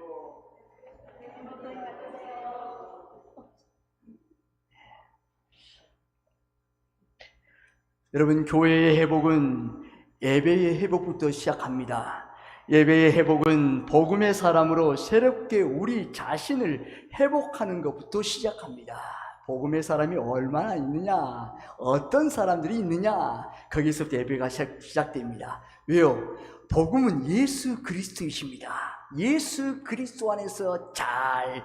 여러분, 교회의 회복은 예배의 회복부터 시작합니다. 예배의 회복은 복음의 사람으로 새롭게 우리 자신을 회복하는 것부터 시작합니다. 복음의 사람이 얼마나 있느냐, 어떤 사람들이 있느냐, 거기서부터 예배가 시작됩니다. 왜요? 복음은 예수 그리스도이십니다. 예수 그리스도 안에서 잘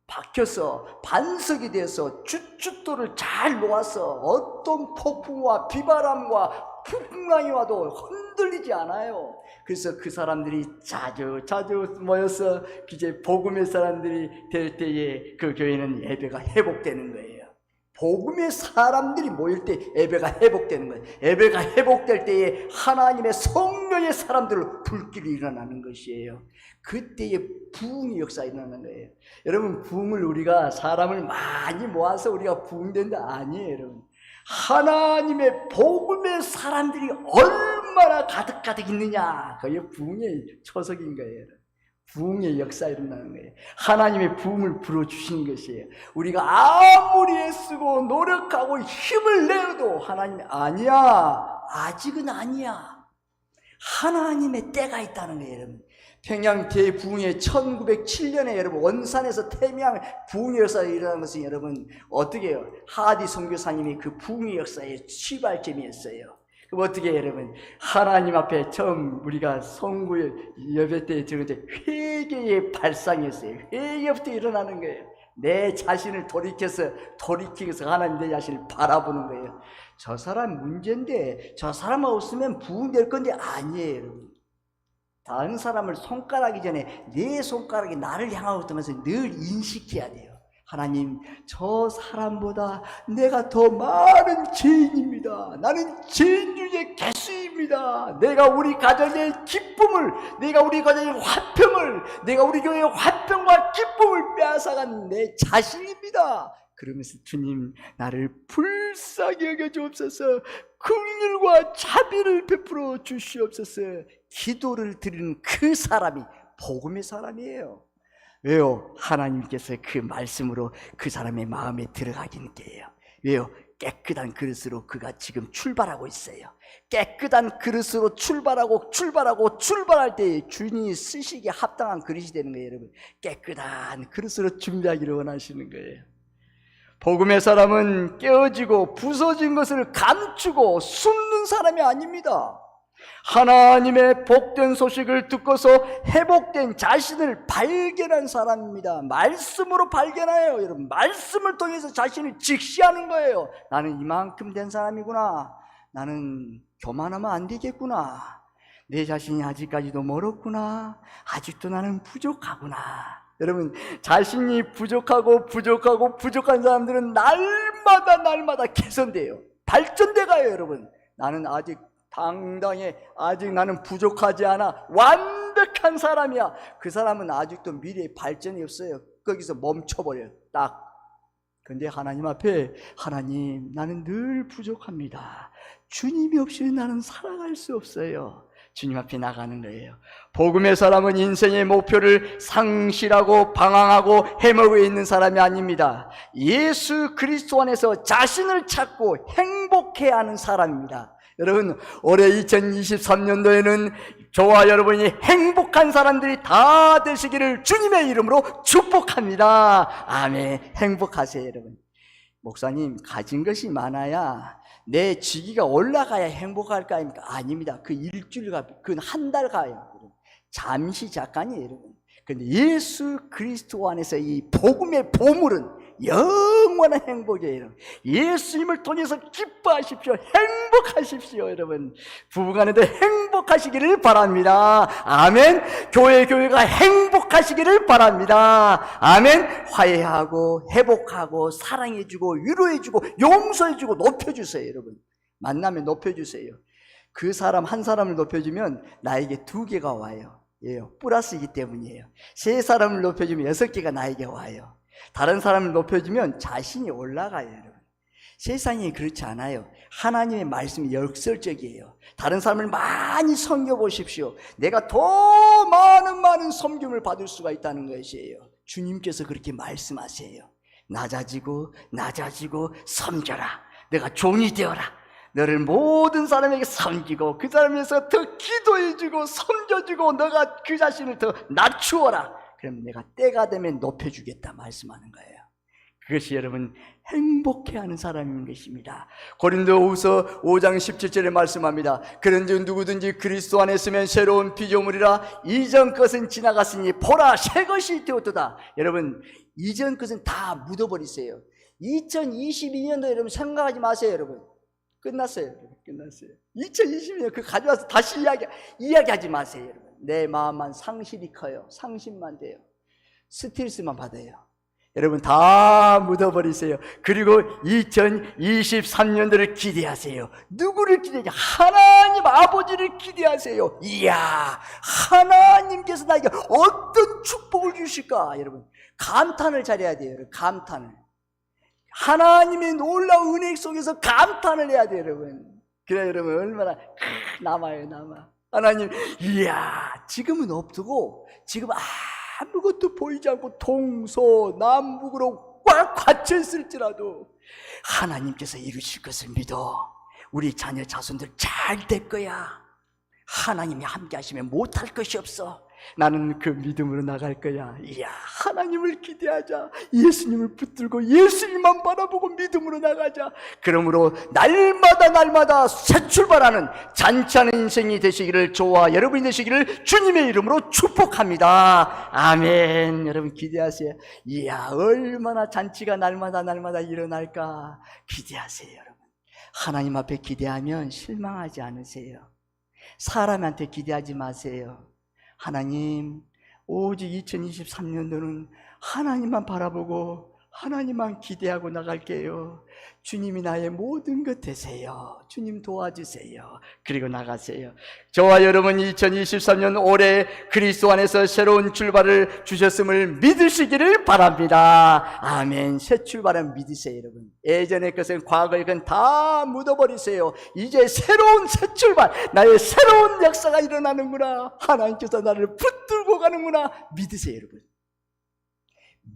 박혀서 반석이 되어서 주춧돌을 잘 놓아서 어떤 폭풍과 비바람과 풍랑이 와도 흔들리지 않아요. 그래서 그 사람들이 자주 모여서 이제 복음의 사람들이 될 때에 그 교회는 예배가 회복되는 거예요. 복음의 사람들이 모일 때 예배가 회복되는 거예요. 예배가 회복될 때에 하나님의 성령의 사람들로 불길이 일어나는 것이에요. 그때에 부흥의 역사가 일어나는 거예요. 여러분, 부흥을 우리가 사람을 많이 모아서 우리가 부흥된다 아니에요. 여러분, 하나님의 복음의 사람들이 얼마나 가득 있느냐, 그게 부흥의 초석인 거예요. 부흥의 역사가 일어나는 거예요. 하나님의 부흥을 불어주시는 것이에요. 우리가 아무리 애쓰고 노력하고 힘을 내어도 하나님이 아니야 아직은 아니야. 하나님의 때가 있다는 거예요, 여러분. 평양 대부흥회 1907년에 여러분 원산에서 태평양 부흥 역사가 일어난 것은 여러분 어떻게 해요? 하디 선교사님이 그 부흥 역사의 시발점이었어요. 그럼 어떻게 해요, 여러분? 하나님 앞에 처음 우리가 성구 예배 때 들었는데 회개의 발상이었어요. 회개부터 일어나는 거예요. 내 자신을 돌이키면서 하나님 내 자신을 바라보는 거예요. 저 사람 문제인데 저 사람하고 없으면 부흥될 건데 아니에요, 여러분. 다른 사람을 손가락이 전에 내 손가락이 나를 향하고 있다면서 늘 인식해야 돼요. 하나님, 저 사람보다 내가 더 많은 죄인입니다. 나는 죄인 중에 개수입니다. 내가 우리 가정의 기쁨을, 내가 우리 가정의 화평을, 내가 우리 교회의 화평과 기쁨을 빼앗아간 내 자신입니다. 그러면서 주님, 나를 불쌍히 여겨 주옵소서. 긍휼과 자비를 베풀어 주시옵소서. 기도를 드리는 그 사람이 복음의 사람이에요. 왜요? 하나님께서 그 말씀으로 그 사람의 마음에 들어가긴 해요. 왜요? 깨끗한 그릇으로 그가 지금 출발하고 있어요. 깨끗한 그릇으로 출발할 때 주님이 쓰시기에 합당한 그릇이 되는 거예요, 여러분. 깨끗한 그릇으로 준비하기를 원하시는 거예요. 복음의 사람은 깨어지고 부서진 것을 감추고 숨는 사람이 아닙니다. 하나님의 복된 소식을 듣고서 회복된 자신을 발견한 사람입니다. 말씀으로 발견해요, 여러분. 말씀을 통해서 자신을 직시하는 거예요. 나는 이만큼 된 사람이구나. 나는 교만하면 안 되겠구나. 내 자신이 아직까지도 멀었구나. 아직도 나는 부족하구나. 여러분, 자신이 부족한 사람들은 날마다 개선돼요. 발전돼 가요, 여러분. 나는 아직 당당해. 아직 나는 부족하지 않아. 완벽한 사람이야. 그 사람은 아직도 미래에 발전이 없어요. 거기서 멈춰버려요. 딱. 근데 하나님 앞에, 하나님, 나는 늘 부족합니다. 주님이 없이는 나는 살아갈 수 없어요. 주님 앞에 나가는 거예요. 복음의 사람은 인생의 목표를 상실하고 방황하고 헤매고 있는 사람이 아닙니다. 예수 그리스도 안에서 자신을 찾고 행복해야 하는 사람입니다. 여러분, 올해 2023년도에는 저와 여러분이 행복한 사람들이 다 되시기를 주님의 이름으로 축복합니다. 아멘. 행복하세요, 여러분. 목사님, 가진 것이 많아야 내 직위가 올라가야 행복할 거 아닙니까? 아닙니다. 그 일주일 가, 그 한 달 가요. 잠시 잠깐이에요, 여러분. 그런데 예수 그리스도 안에서 이 복음의 보물은 영원한 행복이에요. 예수님을 통해서 기뻐하십시오. 행복하십시오, 여러분. 부부간에도 행복하시기를 바랍니다. 아멘. 교회가 행복하시기를 바랍니다. 아멘. 화해하고 회복하고 사랑해주고 위로해주고 용서해주고 높여주세요, 여러분. 만나면 높여주세요. 그 사람 한 사람을 높여주면 나에게 2개가 와요. 플러스이기 때문이에요. 3사람을 높여주면 6개가 나에게 와요. 다른 사람을 높여주면 자신이 올라가요, 여러분. 세상이 그렇지 않아요. 하나님의 말씀이 역설적이에요. 다른 사람을 많이 섬겨보십시오. 내가 더 많은 섬김을 받을 수가 있다는 것이에요. 주님께서 그렇게 말씀하세요. 낮아지고 섬겨라. 내가 종이 되어라. 너를 모든 사람에게 섬기고 그 사람에서 더 기도해주고 섬겨주고 너가 그 자신을 더 낮추어라. 그럼 내가 때가 되면 높여주겠다 말씀하는 거예요. 그것이 여러분 행복해하는 사람인 것입니다. 고린도후서 5장 17절에 말씀합니다. 그런즉 누구든지 그리스도 안에 있으면 새로운 피조물이라. 이전 것은 지나갔으니 보라 새 것이 되었도다. 여러분, 이전 것은 다 묻어버리세요. 2022년도 여러분 생각하지 마세요, 여러분. 끝났어요. 2022년 그 가져와서 다시 이야기하지 마세요, 여러분. 내 마음만 상실이 커요. 상심만 돼요. 스트레스만 받아요. 여러분 다 묻어버리세요. 그리고 2023년도를 기대하세요. 누구를 기대하냐? 하나님 아버지를 기대하세요. 이야, 하나님께서 나에게 어떤 축복을 주실까? 여러분 감탄을 잘해야 돼요. 여러분 감탄을. 하나님의 놀라운 은혜 속에서 감탄을 해야 돼요, 여러분. 그래 여러분 얼마나 남아요. 하나님, 이야, 지금은 없고 지금 아무것도 보이지 않고 동서남북으로 꽉 갇혀 있을지라도 하나님께서 이루실 것을 믿어. 우리 자녀 자손들 잘 될 거야. 하나님이 함께 하시면 못할 것이 없어. 나는 그 믿음으로 나갈 거야. 이야, 하나님을 기대하자. 예수님을 붙들고 예수님만 바라보고 믿음으로 나가자. 그러므로 날마다 새 출발하는 잔치하는 인생이 되시기를, 저와 여러분이 되시기를 주님의 이름으로 축복합니다. 아멘. 여러분 기대하세요. 이야, 얼마나 잔치가 날마다 일어날까. 기대하세요. 여러분, 하나님 앞에 기대하면 실망하지 않으세요. 사람한테 기대하지 마세요. 하나님, 오직 2023년도는 하나님만 바라보고 하나님만 기대하고 나갈게요. 주님이 나의 모든 것 되세요. 주님 도와주세요. 그리고 나가세요. 저와 여러분이 2023년 올해 그리스도 안에서 새로운 출발을 주셨음을 믿으시기를 바랍니다. 아멘. 새 출발은 믿으세요. 여러분, 예전의 것은, 과거의 건 다 묻어버리세요. 이제 새로운 새 출발, 나의 새로운 역사가 일어나는구나. 하나님께서 나를 붙들고 가는구나. 믿으세요. 여러분,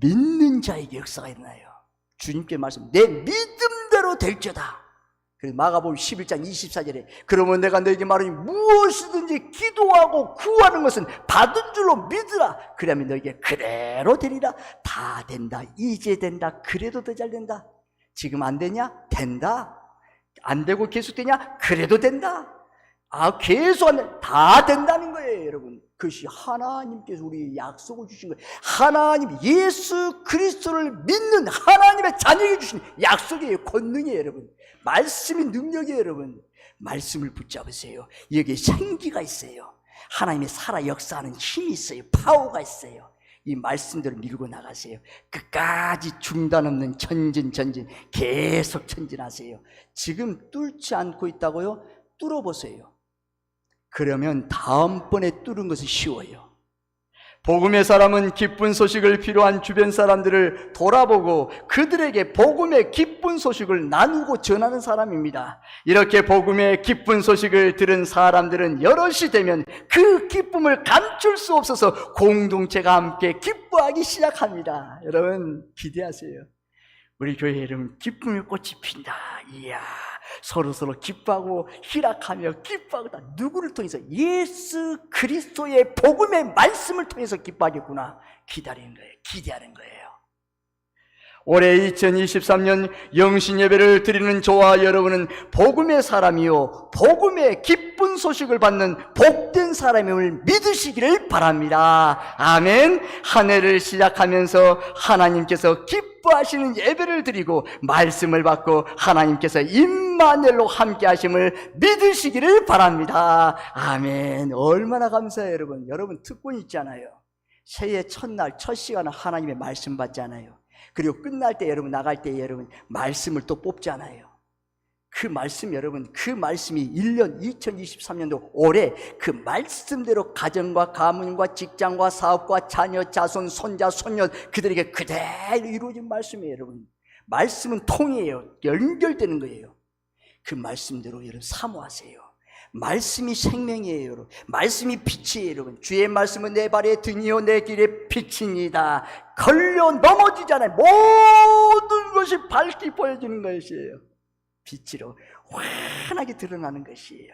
믿는 자에게 역사가 일어나요. 주님께 말씀, 내 믿음대로 될지어다. 그래서 마가복음 11장 24절에 그러면 내가 너에게 말하니 무엇이든지 기도하고 구하는 것은 받은 줄로 믿으라. 그러면 너에게 그대로 되리라. 다 된다. 이제 된다. 그래도 더 잘 된다. 지금 안 되냐? 된다. 안 되고 계속되냐? 그래도 된다. 계속 안 돼. 다 된다는 거예요. 여러분, 그것이 하나님께서 우리에게 약속을 주신 거예요. 하나님, 예수 그리스도를 믿는 하나님의 자녀에게 주신 약속이에요. 권능이에요. 여러분, 말씀이 능력이에요. 여러분, 말씀을 붙잡으세요. 여기에 생기가 있어요. 하나님의 살아 역사하는 힘이 있어요. 파워가 있어요. 이 말씀대로 밀고 나가세요. 끝까지 중단 없는 전진 계속 전진하세요. 지금 뚫지 않고 있다고요? 뚫어보세요. 그러면 다음번에 뚫은 것이 쉬워요. 복음의 사람은 기쁜 소식을 필요한 주변 사람들을 돌아보고 그들에게 복음의 기쁜 소식을 나누고 전하는 사람입니다. 이렇게 복음의 기쁜 소식을 들은 사람들은 여럿이 되면 그 기쁨을 감출 수 없어서 공동체가 함께 기뻐하기 시작합니다. 여러분 기대하세요. 우리 교회 이름 기쁨의 꽃이 핀다. 이야, 서로 기뻐하고 희락하며 기뻐하고, 다 누구를 통해서? 예수 그리스도의 복음의 말씀을 통해서 기뻐하겠구나. 기다리는 거예요. 기대하는 거예요. 올해 2023년 영신 예배를 드리는 저와 여러분은 복음의 사람이요, 복음의 기쁜 소식을 받는 복된 사람임을 믿으시기를 바랍니다. 아멘. 한 해를 시작하면서 하나님께서 기뻐하시는 예배를 드리고 말씀을 받고 하나님께서 임마누엘로 함께 하심을 믿으시기를 바랍니다. 아멘. 얼마나 감사해요. 여러분 특권이 있잖아요. 새해 첫날 첫 시간은 하나님의 말씀 받잖아요. 그리고 끝날 때 여러분, 나갈 때 여러분 말씀을 또 뽑잖아요. 그 말씀, 여러분, 그 말씀이 1년 2023년도 올해 그 말씀대로 가정과 가문과 직장과 사업과 자녀, 자손, 손자, 손녀 그들에게 그대로 이루어진 말씀이에요. 여러분, 말씀은 통이에요. 연결되는 거예요. 그 말씀대로 여러분 사모하세요. 말씀이 생명이에요. 여러분, 말씀이 빛이에요. 여러분, 주의 말씀은 내 발의 등이요 내 길의 빛입니다. 걸려 넘어지잖아요. 모든 것이 밝게 보여지는 것이에요. 빛으로 환하게 드러나는 것이에요.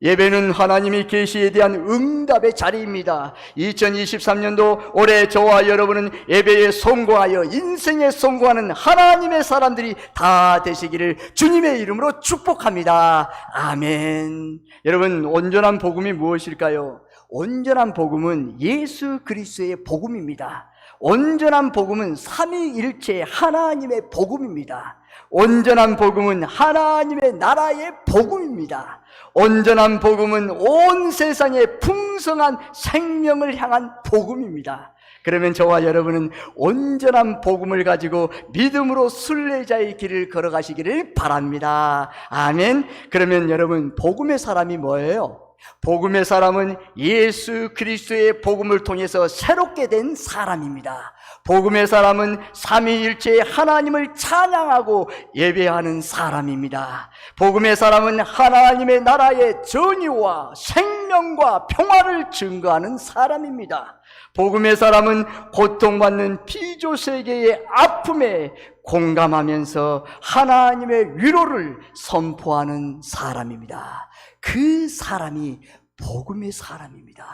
예배는 하나님의 계시에 대한 응답의 자리입니다. 2023년도 올해 저와 여러분은 예배에 성공하여 인생에 성공하는 하나님의 사람들이 다 되시기를 주님의 이름으로 축복합니다. 아멘. 여러분, 온전한 복음이 무엇일까요? 온전한 복음은 예수 그리스도의 복음입니다. 온전한 복음은 삼위일체 하나님의 복음입니다. 온전한 복음은 하나님의 나라의 복음입니다. 온전한 복음은 온 세상의 풍성한 생명을 향한 복음입니다. 그러면 저와 여러분은 온전한 복음을 가지고 믿음으로 순례자의 길을 걸어가시기를 바랍니다. 아멘. 그러면 여러분, 복음의 사람이 뭐예요? 복음의 사람은 예수 그리스도의 복음을 통해서 새롭게 된 사람입니다. 복음의 사람은 삼위일체의 하나님을 찬양하고 예배하는 사람입니다. 복음의 사람은 하나님의 나라의 정의와 생명과 평화를 증거하는 사람입니다. 복음의 사람은 고통받는 피조세계의 아픔에 공감하면서 하나님의 위로를 선포하는 사람입니다. 그 사람이 복음의 사람입니다.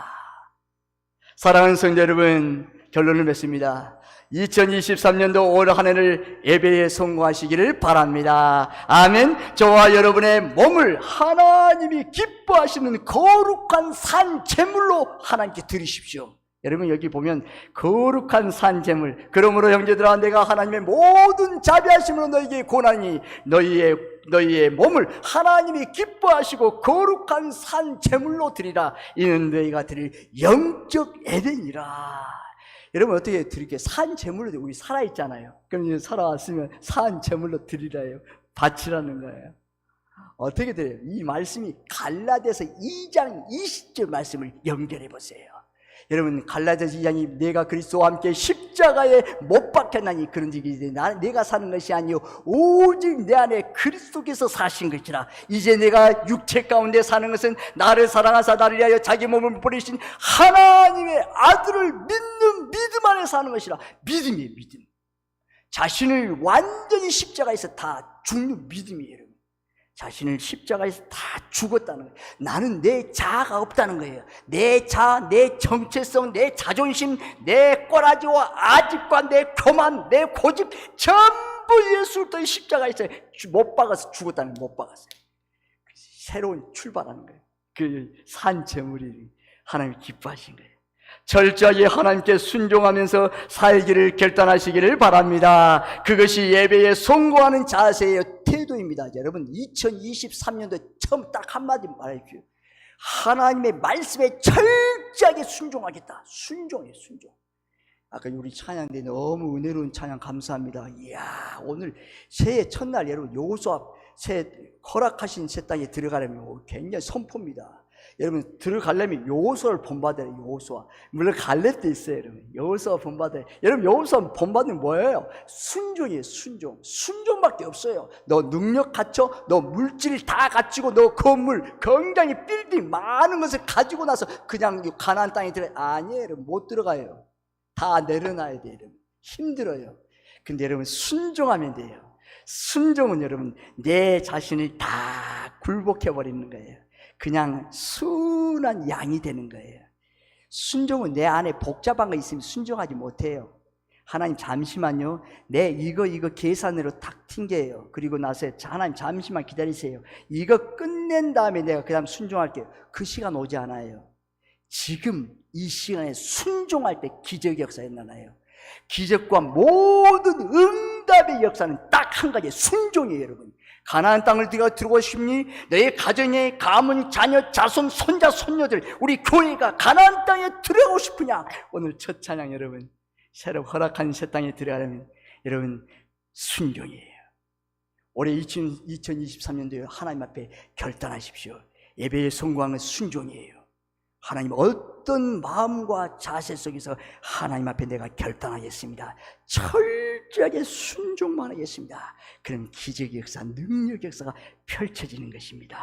사랑하는 성도 여러분, 결론을 맺습니다. 2023년도 올 한 해를 예배에 성공하시기를 바랍니다. 아멘. 저와 여러분의 몸을 하나님이 기뻐하시는 거룩한 산 제물로 하나님께 드리십시오. 여러분 여기 보면 거룩한 산 제물, 그러므로 형제들아 내가 하나님의 모든 자비하심으로 너희에게 권하니 너희의 몸을 하나님이 기뻐하시고 거룩한 산 제물로 드리라. 이는 너희가 드릴 영적 예배니라. 여러분 어떻게 드릴게요? 산 제물로, 우리 살아있잖아요. 그럼 이제 살아왔으면 산 제물로 드리라요. 바치라는 거예요. 어떻게 드려요? 이 말씀이 갈라디아서 2장 20절 말씀을 연결해 보세요. 여러분 갈라디아서 2장이 내가 그리스도와 함께 십자가에 못 박혔나니 그런즉 이제 내가 사는 것이 아니요 오직 내 안에 그리스도께서 사신 것이라. 이제 내가 육체 가운데 사는 것은 나를 사랑하사 나를 위하여 자기 몸을 버리신 하나님의 아들을 믿는 믿음 안에 사는 것이라. 믿음이에요. 믿음. 자신을 완전히 십자가에서 다 죽는 믿음이에요. 자신을 십자가에서 다 죽었다는 거예요. 나는 내 자아가 없다는 거예요. 내 자아, 내 정체성, 내 자존심, 내 꼬라지와 아집과 내 교만, 내 고집 전부 예수 그리스도의 십자가에서 못 박아서 죽었다는 거예요. 못 박았어요. 새로운 출발하는 거예요. 그 산 제물이 하나님이 기뻐하신 거예요. 철저하게 하나님께 순종하면서 살기를 결단하시기를 바랍니다. 그것이 예배에 성공하는 자세의 태도입니다. 여러분 2023년도 처음 딱 한마디 말해주세요. 하나님의 말씀에 철저하게 순종하겠다. 순종이에요. 순종. 아까 우리 찬양대 너무 은혜로운 찬양 감사합니다. 이야, 오늘 새해 첫날 여러분 여호수아 새 허락하신 새 땅에 들어가려면 굉장히 선포입니다. 여러분 들어가려면 여호수아를 본받아야 돼요. 여호수아. 물론 갈렙도 있어요. 여러분 여호수아 본받아야 돼요. 여러분 여호수아 본받는 뭐예요? 순종이에요. 순종. 순종밖에 없어요. 너 능력 갖춰, 너 물질 다 갖추고, 너 건물 굉장히 빌딩 많은 것을 가지고 나서 그냥 가나안 땅에 들어가요. 아니에요. 여러분 못 들어가요. 다 내려놔야 돼요. 여러분 힘들어요. 근데 여러분 순종하면 돼요. 순종은 여러분 내 자신을 다 굴복해 버리는 거예요. 그냥 순한 양이 되는 거예요. 순종은 내 안에 복잡한 거 있으면 순종하지 못해요. 하나님 잠시만요. 내 이거 계산으로 탁 튕겨요. 그리고 나서 하나님 잠시만 기다리세요. 이거 끝낸 다음에 내가 그 다음 순종할게요. 그 시간 오지 않아요. 지금 이 시간에 순종할 때 기적의 역사가 일어나요. 기적과 모든 응답의 역사는 딱 한 가지 순종이에요. 여러분 가나안 땅을 네가 들어오고 싶니? 너의 가정의 가문, 자녀, 자손, 손자, 손녀들 우리 교회가 가나안 땅에 들어가고 싶으냐? 오늘 첫 찬양 여러분 새로 허락한 새 땅에 들어가려면 여러분 순종이에요. 올해 2023년도에 하나님 앞에 결단하십시오. 예배의 성공은 순종이에요. 하나님 어떤 마음과 자세 속에서 하나님 앞에 내가 결단하겠습니다. 철저하게 순종만 하겠습니다. 그럼 기적의 역사, 능력의 역사가 펼쳐지는 것입니다.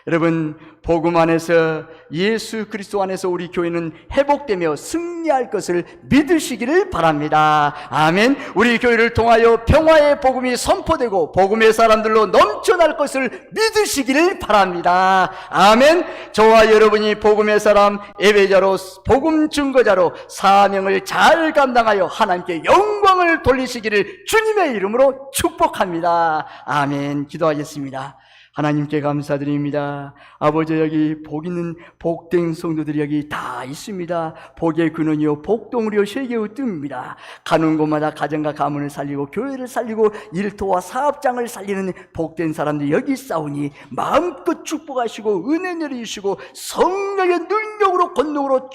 여러분 복음 안에서 예수 그리스도 안에서 우리 교회는 회복되며 승리할 것을 믿으시기를 바랍니다. 아멘. 우리 교회를 통하여 평화의 복음이 선포되고 복음의 사람들로 넘쳐날 것을 믿으시기를 바랍니다. 아멘. 저와 여러분이 복음의 사람, 예배자로 복음 증거자로 사명을 잘 감당하여 하나님께 영광을 돌리시기를 주님의 이름으로 축복합니다. 아멘. 기도하겠습니다. 하나님께 감사드립니다. 아버지 여기 복 있는 복된 성도들이 여기 다 있습니다. 복의 근원이요 복동이요 세계의 뜸입니다. 가는 곳마다 가정과 가문을 살리고 교회를 살리고 일터와 사업장을 살리는 복된 사람들이 여기 싸우니 마음껏 축복하시고 은혜 내려주시고 성령의 능력으로 권능으로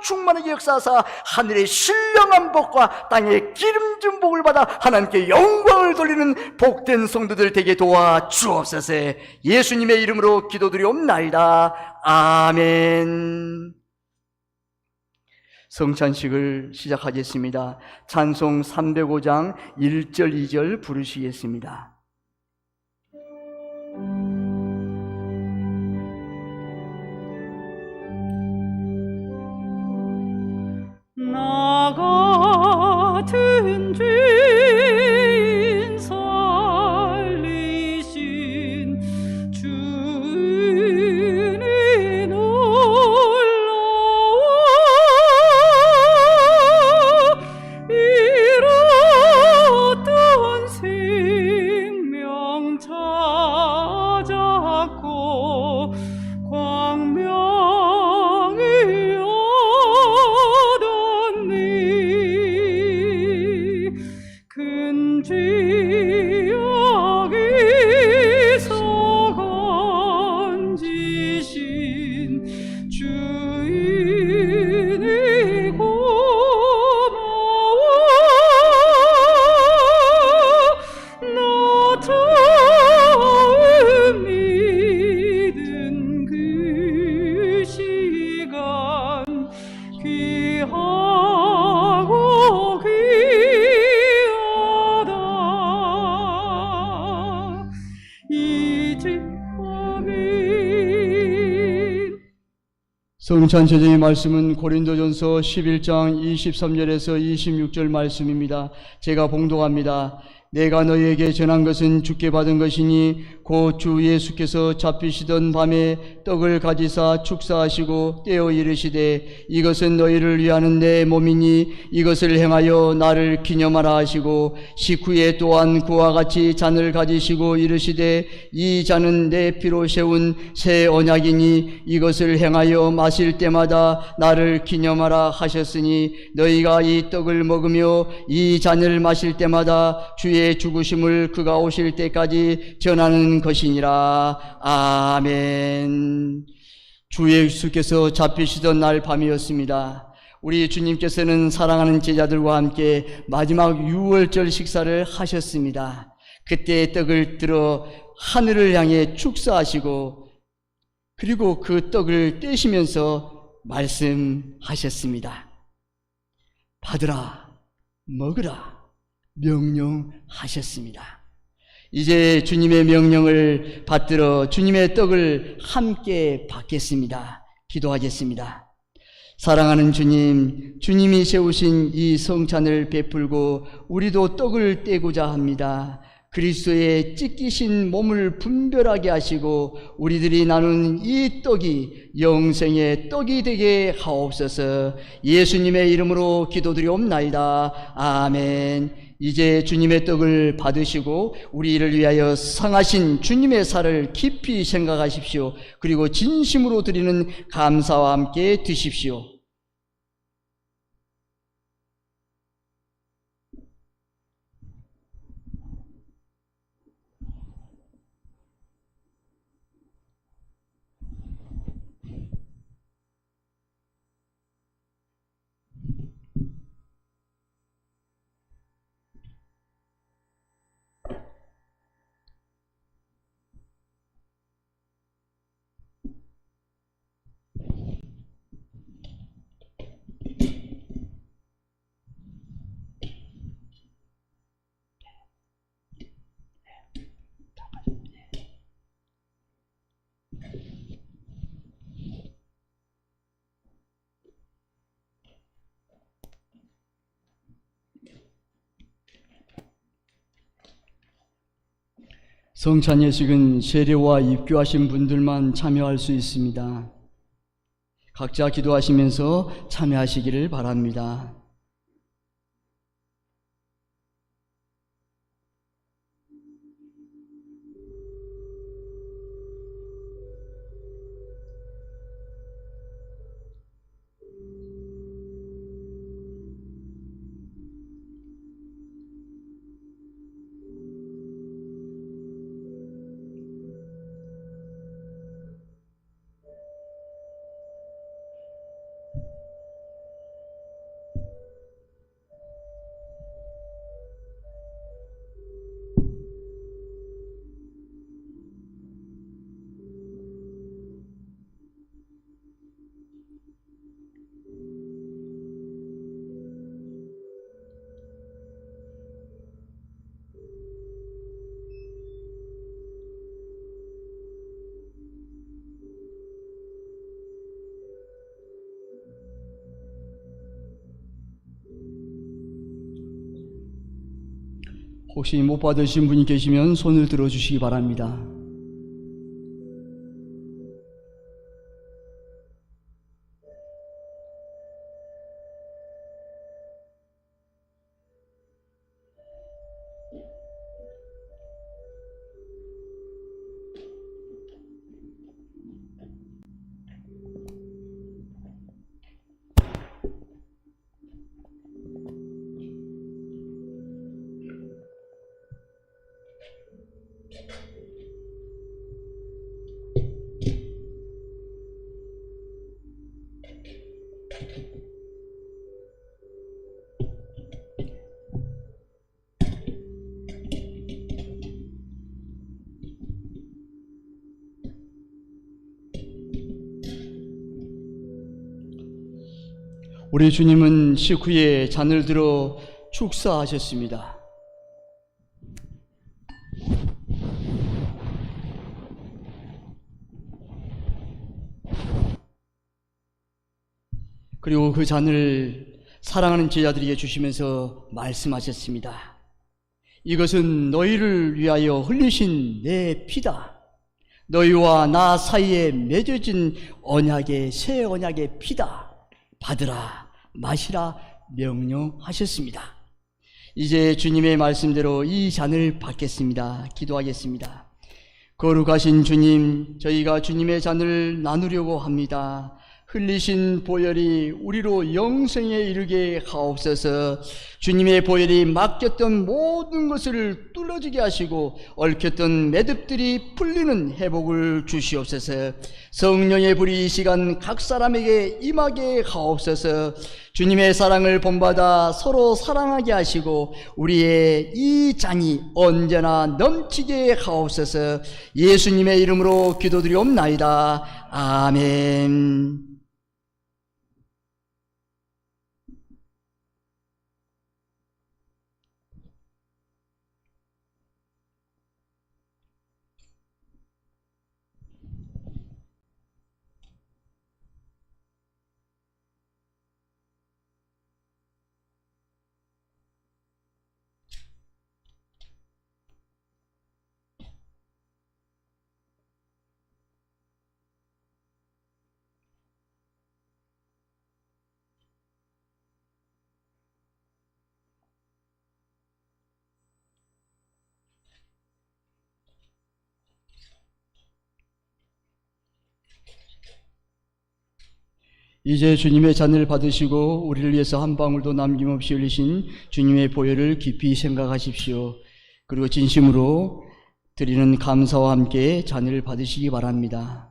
충만하게 역사하사 하늘의 신령한 복과 땅의 기름진 복을 받아 하나님께 영광을 돌리는 복된 성도들 되게 도와 주옵소서. 예수님의 이름으로 기도드리옵나이다. 아멘. 성찬식을 시작하겠습니다. 찬송 305장 1절 2절 부르시겠습니다. 죄악에서 건지신 주인의 고마워 나 처음 믿은 그 시간 귀하고 귀하다 이제 아멘. 성찬 제정의 말씀은 고린도전서 11장 23절에서 26절 말씀입니다. 제가 봉독합니다. 내가 너희에게 전한 것은 주께 받은 것이니 곧 주 예수께서 잡히시던 밤에 떡을 가지사 축사하시고 떼어 이르시되 이것은 너희를 위하는 내 몸이니 이것을 행하여 나를 기념하라 하시고 식후에 또한 그와 같이 잔을 가지시고 이르시되 이 잔은 내 피로 세운 새 언약이니 이것을 행하여 마실 때마다 나를 기념하라 하셨으니 너희가 이 떡을 먹으며 이 잔을 마실 때마다 주의 죽으심을 그가 오실 때까지 전하는 것이니라. 아멘. 주 예수께서 잡히시던 날 밤이었습니다. 우리 주님께서는 사랑하는 제자들과 함께 마지막 유월절 식사를 하셨습니다. 그때 떡을 들어 하늘을 향해 축사하시고 그리고 그 떡을 떼시면서 말씀하셨습니다. 받으라, 먹으라 명령하셨습니다. 이제 주님의 명령을 받들어 주님의 떡을 함께 받겠습니다. 기도하겠습니다. 사랑하는 주님, 주님이 세우신 이 성찬을 베풀고 우리도 떡을 떼고자 합니다. 그리스도의 찢기신 몸을 분별하게 하시고 우리들이 나눈 이 떡이 영생의 떡이 되게 하옵소서. 예수님의 이름으로 기도드리옵나이다. 아멘. 이제 주님의 떡을 받으시고 우리를 위하여 상하신 주님의 살을 깊이 생각하십시오. 그리고 진심으로 드리는 감사와 함께 드십시오. 성찬 예식은 세례와 입교하신 분들만 참여할 수 있습니다. 각자 기도하시면서 참여하시기를 바랍니다. 혹시 못 받으신 분이 계시면 손을 들어주시기 바랍니다. 우리 주님은 식후에 잔을 들어 축사하셨습니다. 그리고 그 잔을 사랑하는 제자들에게 주시면서 말씀하셨습니다. 이것은 너희를 위하여 흘리신 내 피다. 너희와 나 사이에 맺어진 언약의 새 언약의 피다. 받으라 마시라 명령하셨습니다. 이제 주님의 말씀대로 이 잔을 받겠습니다. 기도하겠습니다. 거룩하신 주님, 저희가 주님의 잔을 나누려고 합니다. 흘리신 보혈이 우리로 영생에 이르게 하옵소서. 주님의 보혈이 막혔던 모든 것을 뚫어지게 하시고 얽혔던 매듭들이 풀리는 회복을 주시옵소서. 성령의 불이 이 시간 각 사람에게 임하게 하옵소서. 주님의 사랑을 본받아 서로 사랑하게 하시고 우리의 이 잔이 언제나 넘치게 하옵소서. 예수님의 이름으로 기도드리옵나이다. 아멘. 이제 주님의 잔을 받으시고 우리를 위해서 한 방울도 남김없이 흘리신 주님의 보혈을 깊이 생각하십시오. 그리고 진심으로 드리는 감사와 함께 잔을 받으시기 바랍니다.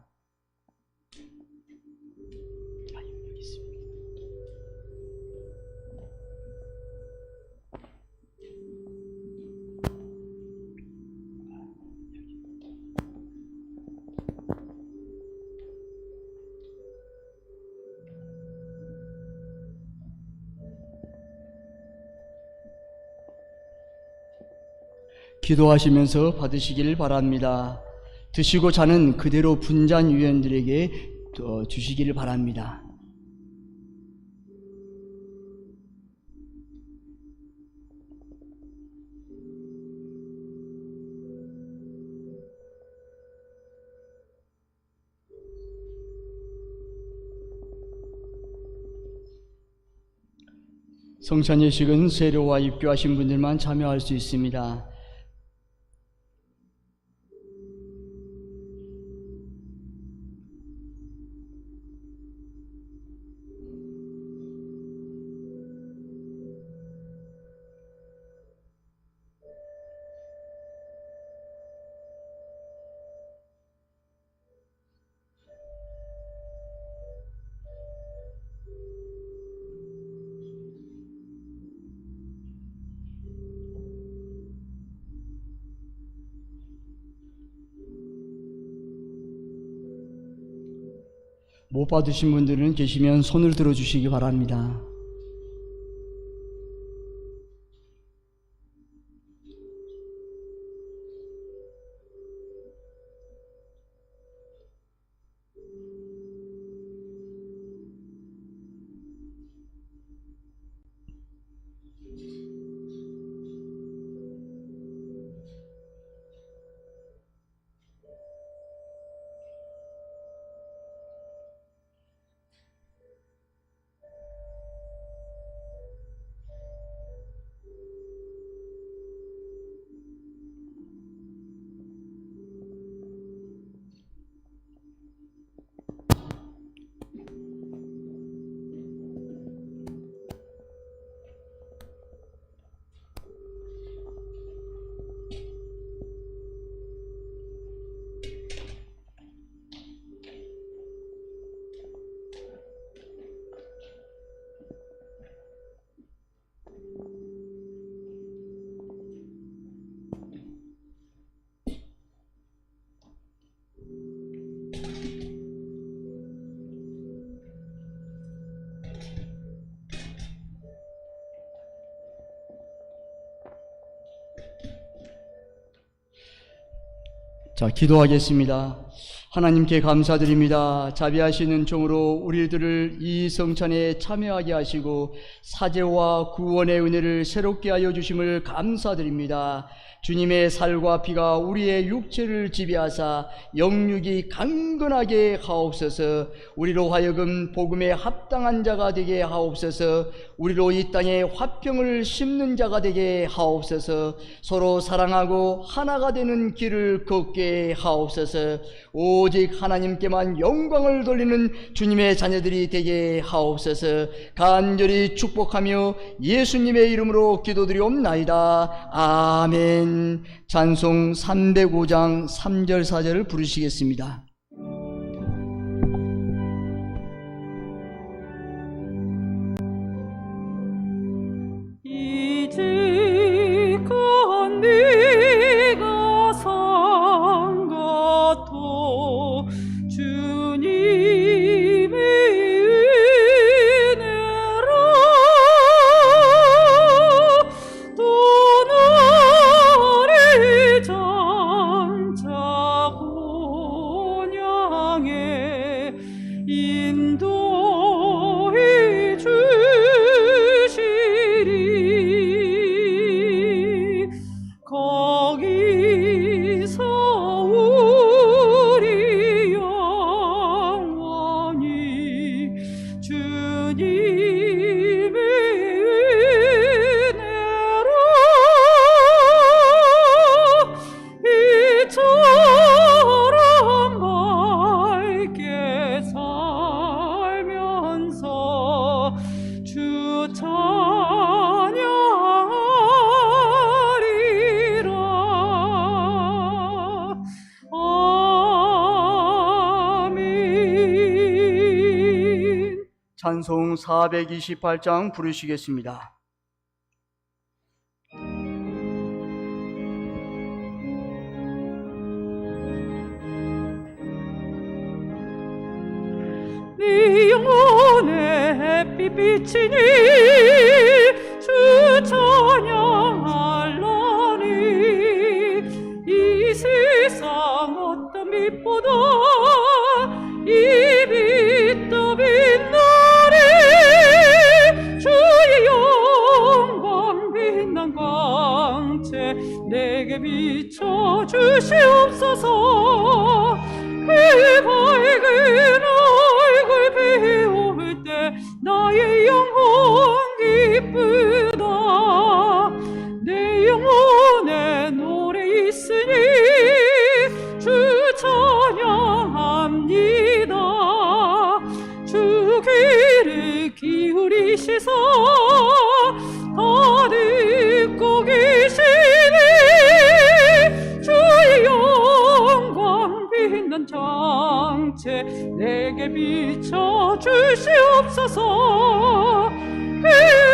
기도하시면서 받으시길 바랍니다. 드시고 잔은 그대로 분잔 위원들에게 주시기를 바랍니다. 성찬 예식은 세례와 입교하신 분들만 참여할 수 있습니다. 못 받으신 분들은 계시면 손을 들어주시기 바랍니다. 자, 기도하겠습니다. 하나님께 감사드립니다. 자비하시는 종으로 우리들을 이 성찬에 참여하게 하시고 사죄와 구원의 은혜를 새롭게 하여 주심을 감사드립니다. 주님의 살과 피가 우리의 육체를 지배하사 영육이 강건하게 하옵소서. 우리로 하여금 복음에 합당한 자가 되게 하옵소서. 우리로 이 땅에 화평을 심는 자가 되게 하옵소서. 서로 사랑하고 하나가 되는 길을 걷게 하옵소서. 오직 하나님께만 영광을 돌리는 주님의 자녀들이 되게 하옵소서. 간절히 축복하며 예수님의 이름으로 기도드리옵나이다. 아멘. 찬송 305장 3절 4절을 부르시겠습니다. 이제껏 네가 산 것도 주님의 은혜라. 또 나를 장차 본향에 인도해 주시리. 거기서 우리 영원히 주님의 은혜로 이처럼 밝게 살면서 주 찬양하리라. 아멘. 찬송 428장 부르시겠습니다. 네 영혼의 햇빛 비치니 주 찬양하려니. 이 세상 어떤 빛보다 이 빛도 빛나리. 주의 영광 빛난 광채 내게 비춰 주시옵소서. 그 밝은 얼굴 배울 때 나의 영혼 기쁘다. 내 영혼에 노래 있으니 주 찬양합니다. 주 귀를 기울이시사 다 듣고 계시니. 주의 영광 빛난 장채 내게 비춰 주시옵소서. 그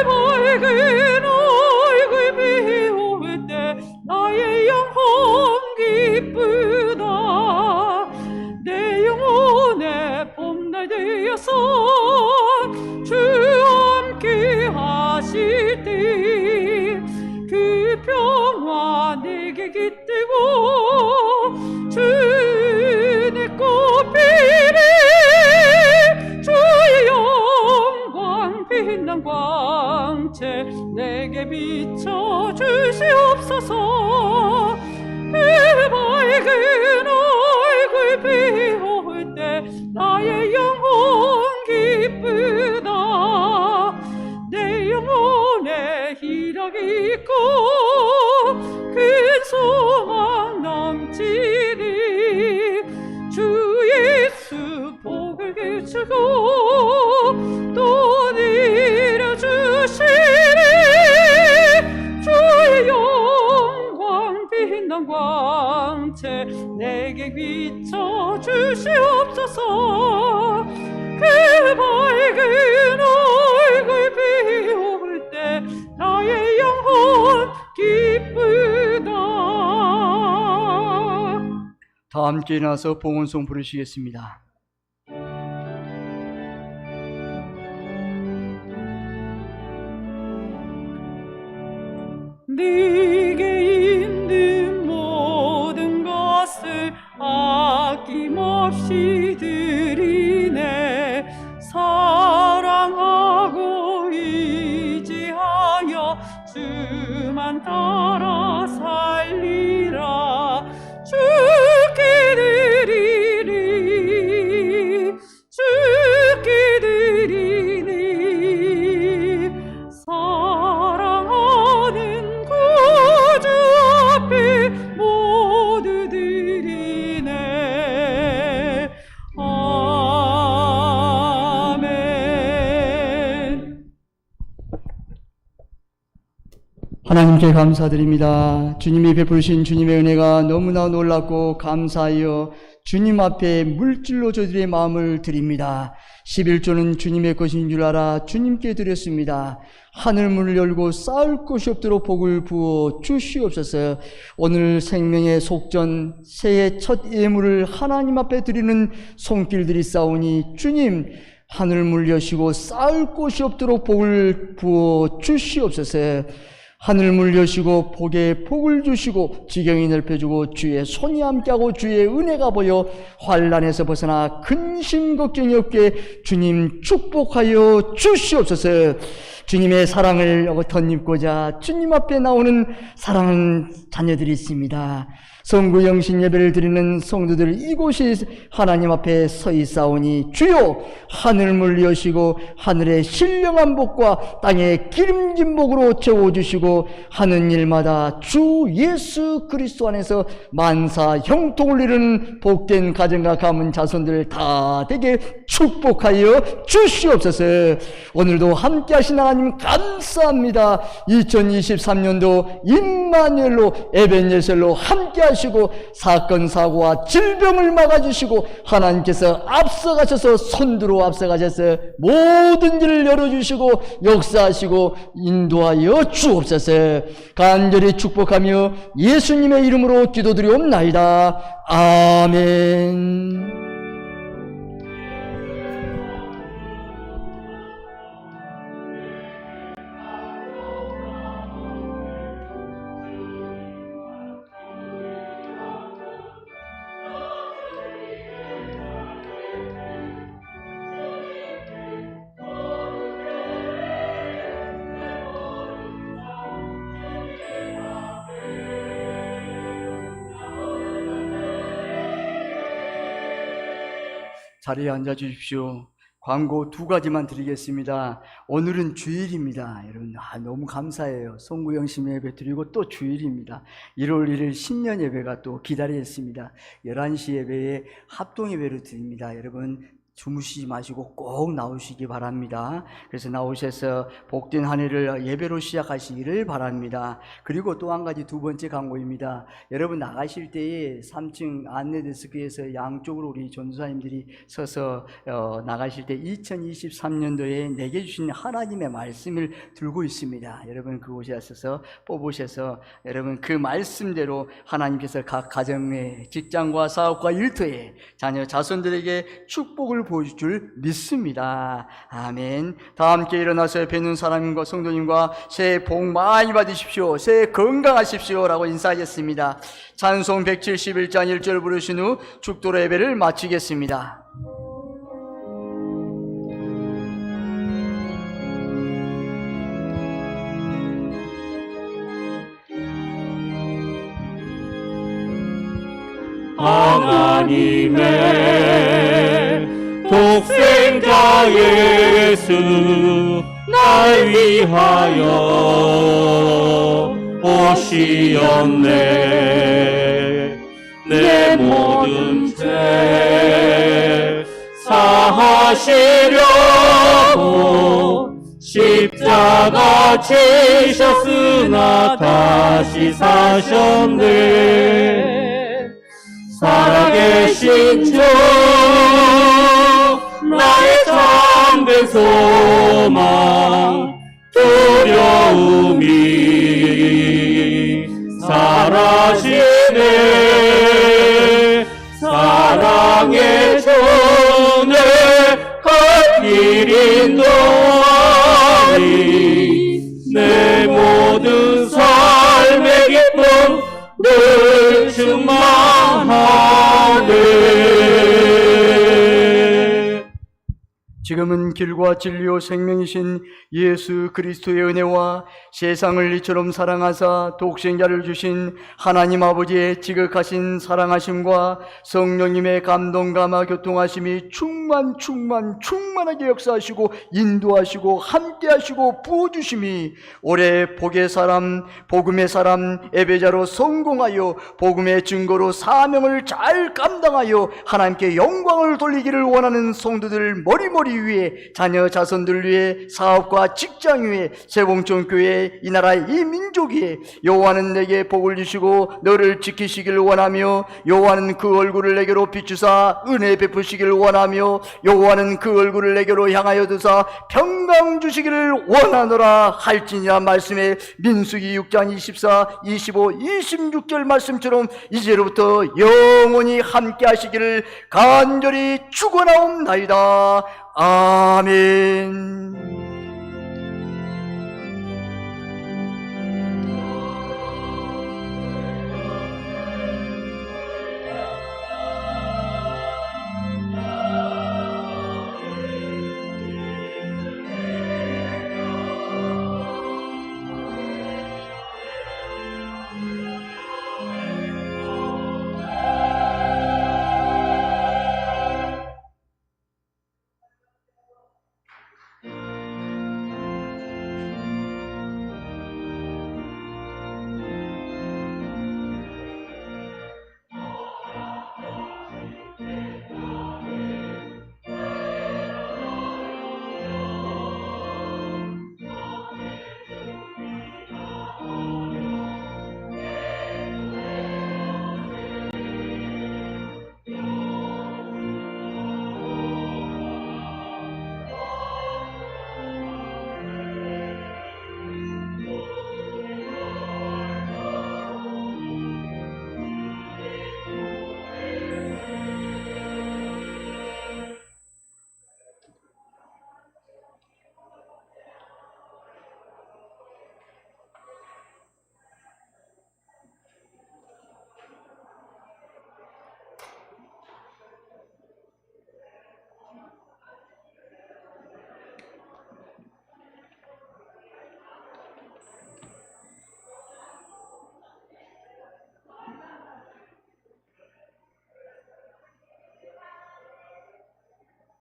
밝은 얼굴 비올 때 나의 영혼 기쁘다. 내 영혼의 봄날 되어서 주 함께 하실 때 그 평화 내게 깃들고 주 내 꽃피리. 주의 영광 빛난 광채 내게 비춰 주시옵소서. 그 밝은 얼굴 비올 때 나의 영혼 기쁘다. 내 영혼에 희락이 있고 큰 소망 넘치니. 주 예수 복을 주고 또 내려주시니. 주의 영광 빛난 광채 내게 비춰 주시옵소서. 그 밝은 얼굴 비올 때 나의 영혼 기쁘다. 다 함께 일어나서 봉헌송 부르시겠습니다. 네게 있는 모든 것을 난 따라 살리라. 주께 드리리, 주께 드리리. 사랑하는 구주 앞에 모두 드리네. 아멘. 하나님께 감사드립니다. 주님이 베푸신 주님의 은혜가 너무나 놀랍고 감사하여 주님 앞에 물질로 저희들의 마음을 드립니다. 11조는 주님의 것인 줄 알아 주님께 드렸습니다. 하늘문을 열고 쌓을 곳이 없도록 복을 부어 주시옵소서. 오늘 생명의 속전 새해 첫 예물을 하나님 앞에 드리는 손길들이 싸우니 주님 하늘문 여시고 쌓을 곳이 없도록 복을 부어 주시옵소서. 하늘문 여시고 복에 복을 주시고 지경이 넓혀주고 주의 손이 함께하고 주의 은혜가 보여 환난에서 벗어나 근심 걱정이 없게 주님 축복하여 주시옵소서. 주님의 사랑을 덧입고자 주님 앞에 나오는 사랑하는 자녀들이 있습니다. 성구 영신 예배를 드리는 성도들 이곳이 하나님 앞에 서 있사오니 주여 하늘문 여시고 하늘의 신령한 복과 땅의 기름진 복으로 채워주시고 하는 일마다 주 예수 그리스도 안에서 만사 형통을 이루는 복된 가정과 가문 자손들 다 되게 축복하여 주시옵소서. 오늘도 함께 하신 하나님 감사합니다. 2023년도 임마누엘로 에벤예셀로 함께 하시고 사건 사고와 질병을 막아주시고 하나님께서 앞서가셔서 선두로 앞서가셔서 모든 일을 열어주시고 역사하시고 인도하여 주옵소서. 간절히 축복하며 예수님의 이름으로 기도드리옵나이다. 아멘. 자리에 앉아 주십시오. 광고 2가지만 드리겠습니다. 오늘은 주일입니다. 여러분 너무 감사해요. 송구영심 예배 드리고 또 주일입니다. 1월 1일 신년 예배가 또 기다려 있습니다. 11시 예배에 합동 예배를 드립니다. 여러분 주무시지 마시고 꼭 나오시기 바랍니다. 그래서 나오셔서 복된 한 해를 예배로 시작하시기를 바랍니다. 그리고 또 한 가지 2번째 광고입니다. 여러분 나가실 때에 3층 안내 데스크에서 양쪽으로 우리 전도사님들이 서서 나가실 때 2023년도에 내게 주신 하나님의 말씀을 들고 있습니다. 여러분 그곳에 있어서 뽑으셔서 여러분 그 말씀대로 하나님께서 각 가정의 직장과 사업과 일터에 자녀 자손들에게 축복을 보여줄 줄 믿습니다. 아멘. 다 함께 일어나서 옆에 있는 사람과 성도님과 새해 복 많이 받으십시오. 새해 건강하십시오 라고 인사하겠습니다. 찬송 171장 1절 부르신 후 축도로 예배를 마치겠습니다. 하나님의 독생자 예수 날 위하여 오시었네. 내 모든 죄 사하시려고 십자가 지셨으나 다시 사셨네. 살아계신 주 나의 참된 소망 두려움이 사라지네. 사랑의 손에 갈 길 인도하니 내 모든 삶의 기쁨 늘 충만하네. 지금은 길과 진리요 생명이신 예수 그리스도의 은혜와 세상을 이처럼 사랑하사 독생자를 주신 하나님 아버지의 지극하신 사랑하심과 성령님의 감동 감화 교통하심이 충만하게 역사하시고 인도하시고 함께하시고 부어주심이 올해 복의 사람, 복음의 사람, 예배자로 성공하여 복음의 증거로 사명을 잘 감당하여 하나님께 영광을 돌리기를 원하는 성도들 머리머리 위에, 자녀 자손들 위에, 사업과 직장 위에, 세봉촌교회 이 나라 이 민족 위에 여호와는 내게 복을 주시고 너를 지키시기를 원하며 여호와는 그 얼굴을 내게로 비추사 은혜 베푸시기를 원하며 여호와는 그 얼굴을 내게로 향하여 두사 평강 주시기를 원하노라 할지니라 말씀에 민수기 6장 24, 25, 26절 말씀처럼 이제로부터 영원히 함께 하시기를 간절히 축원하옵나이다. 아멘.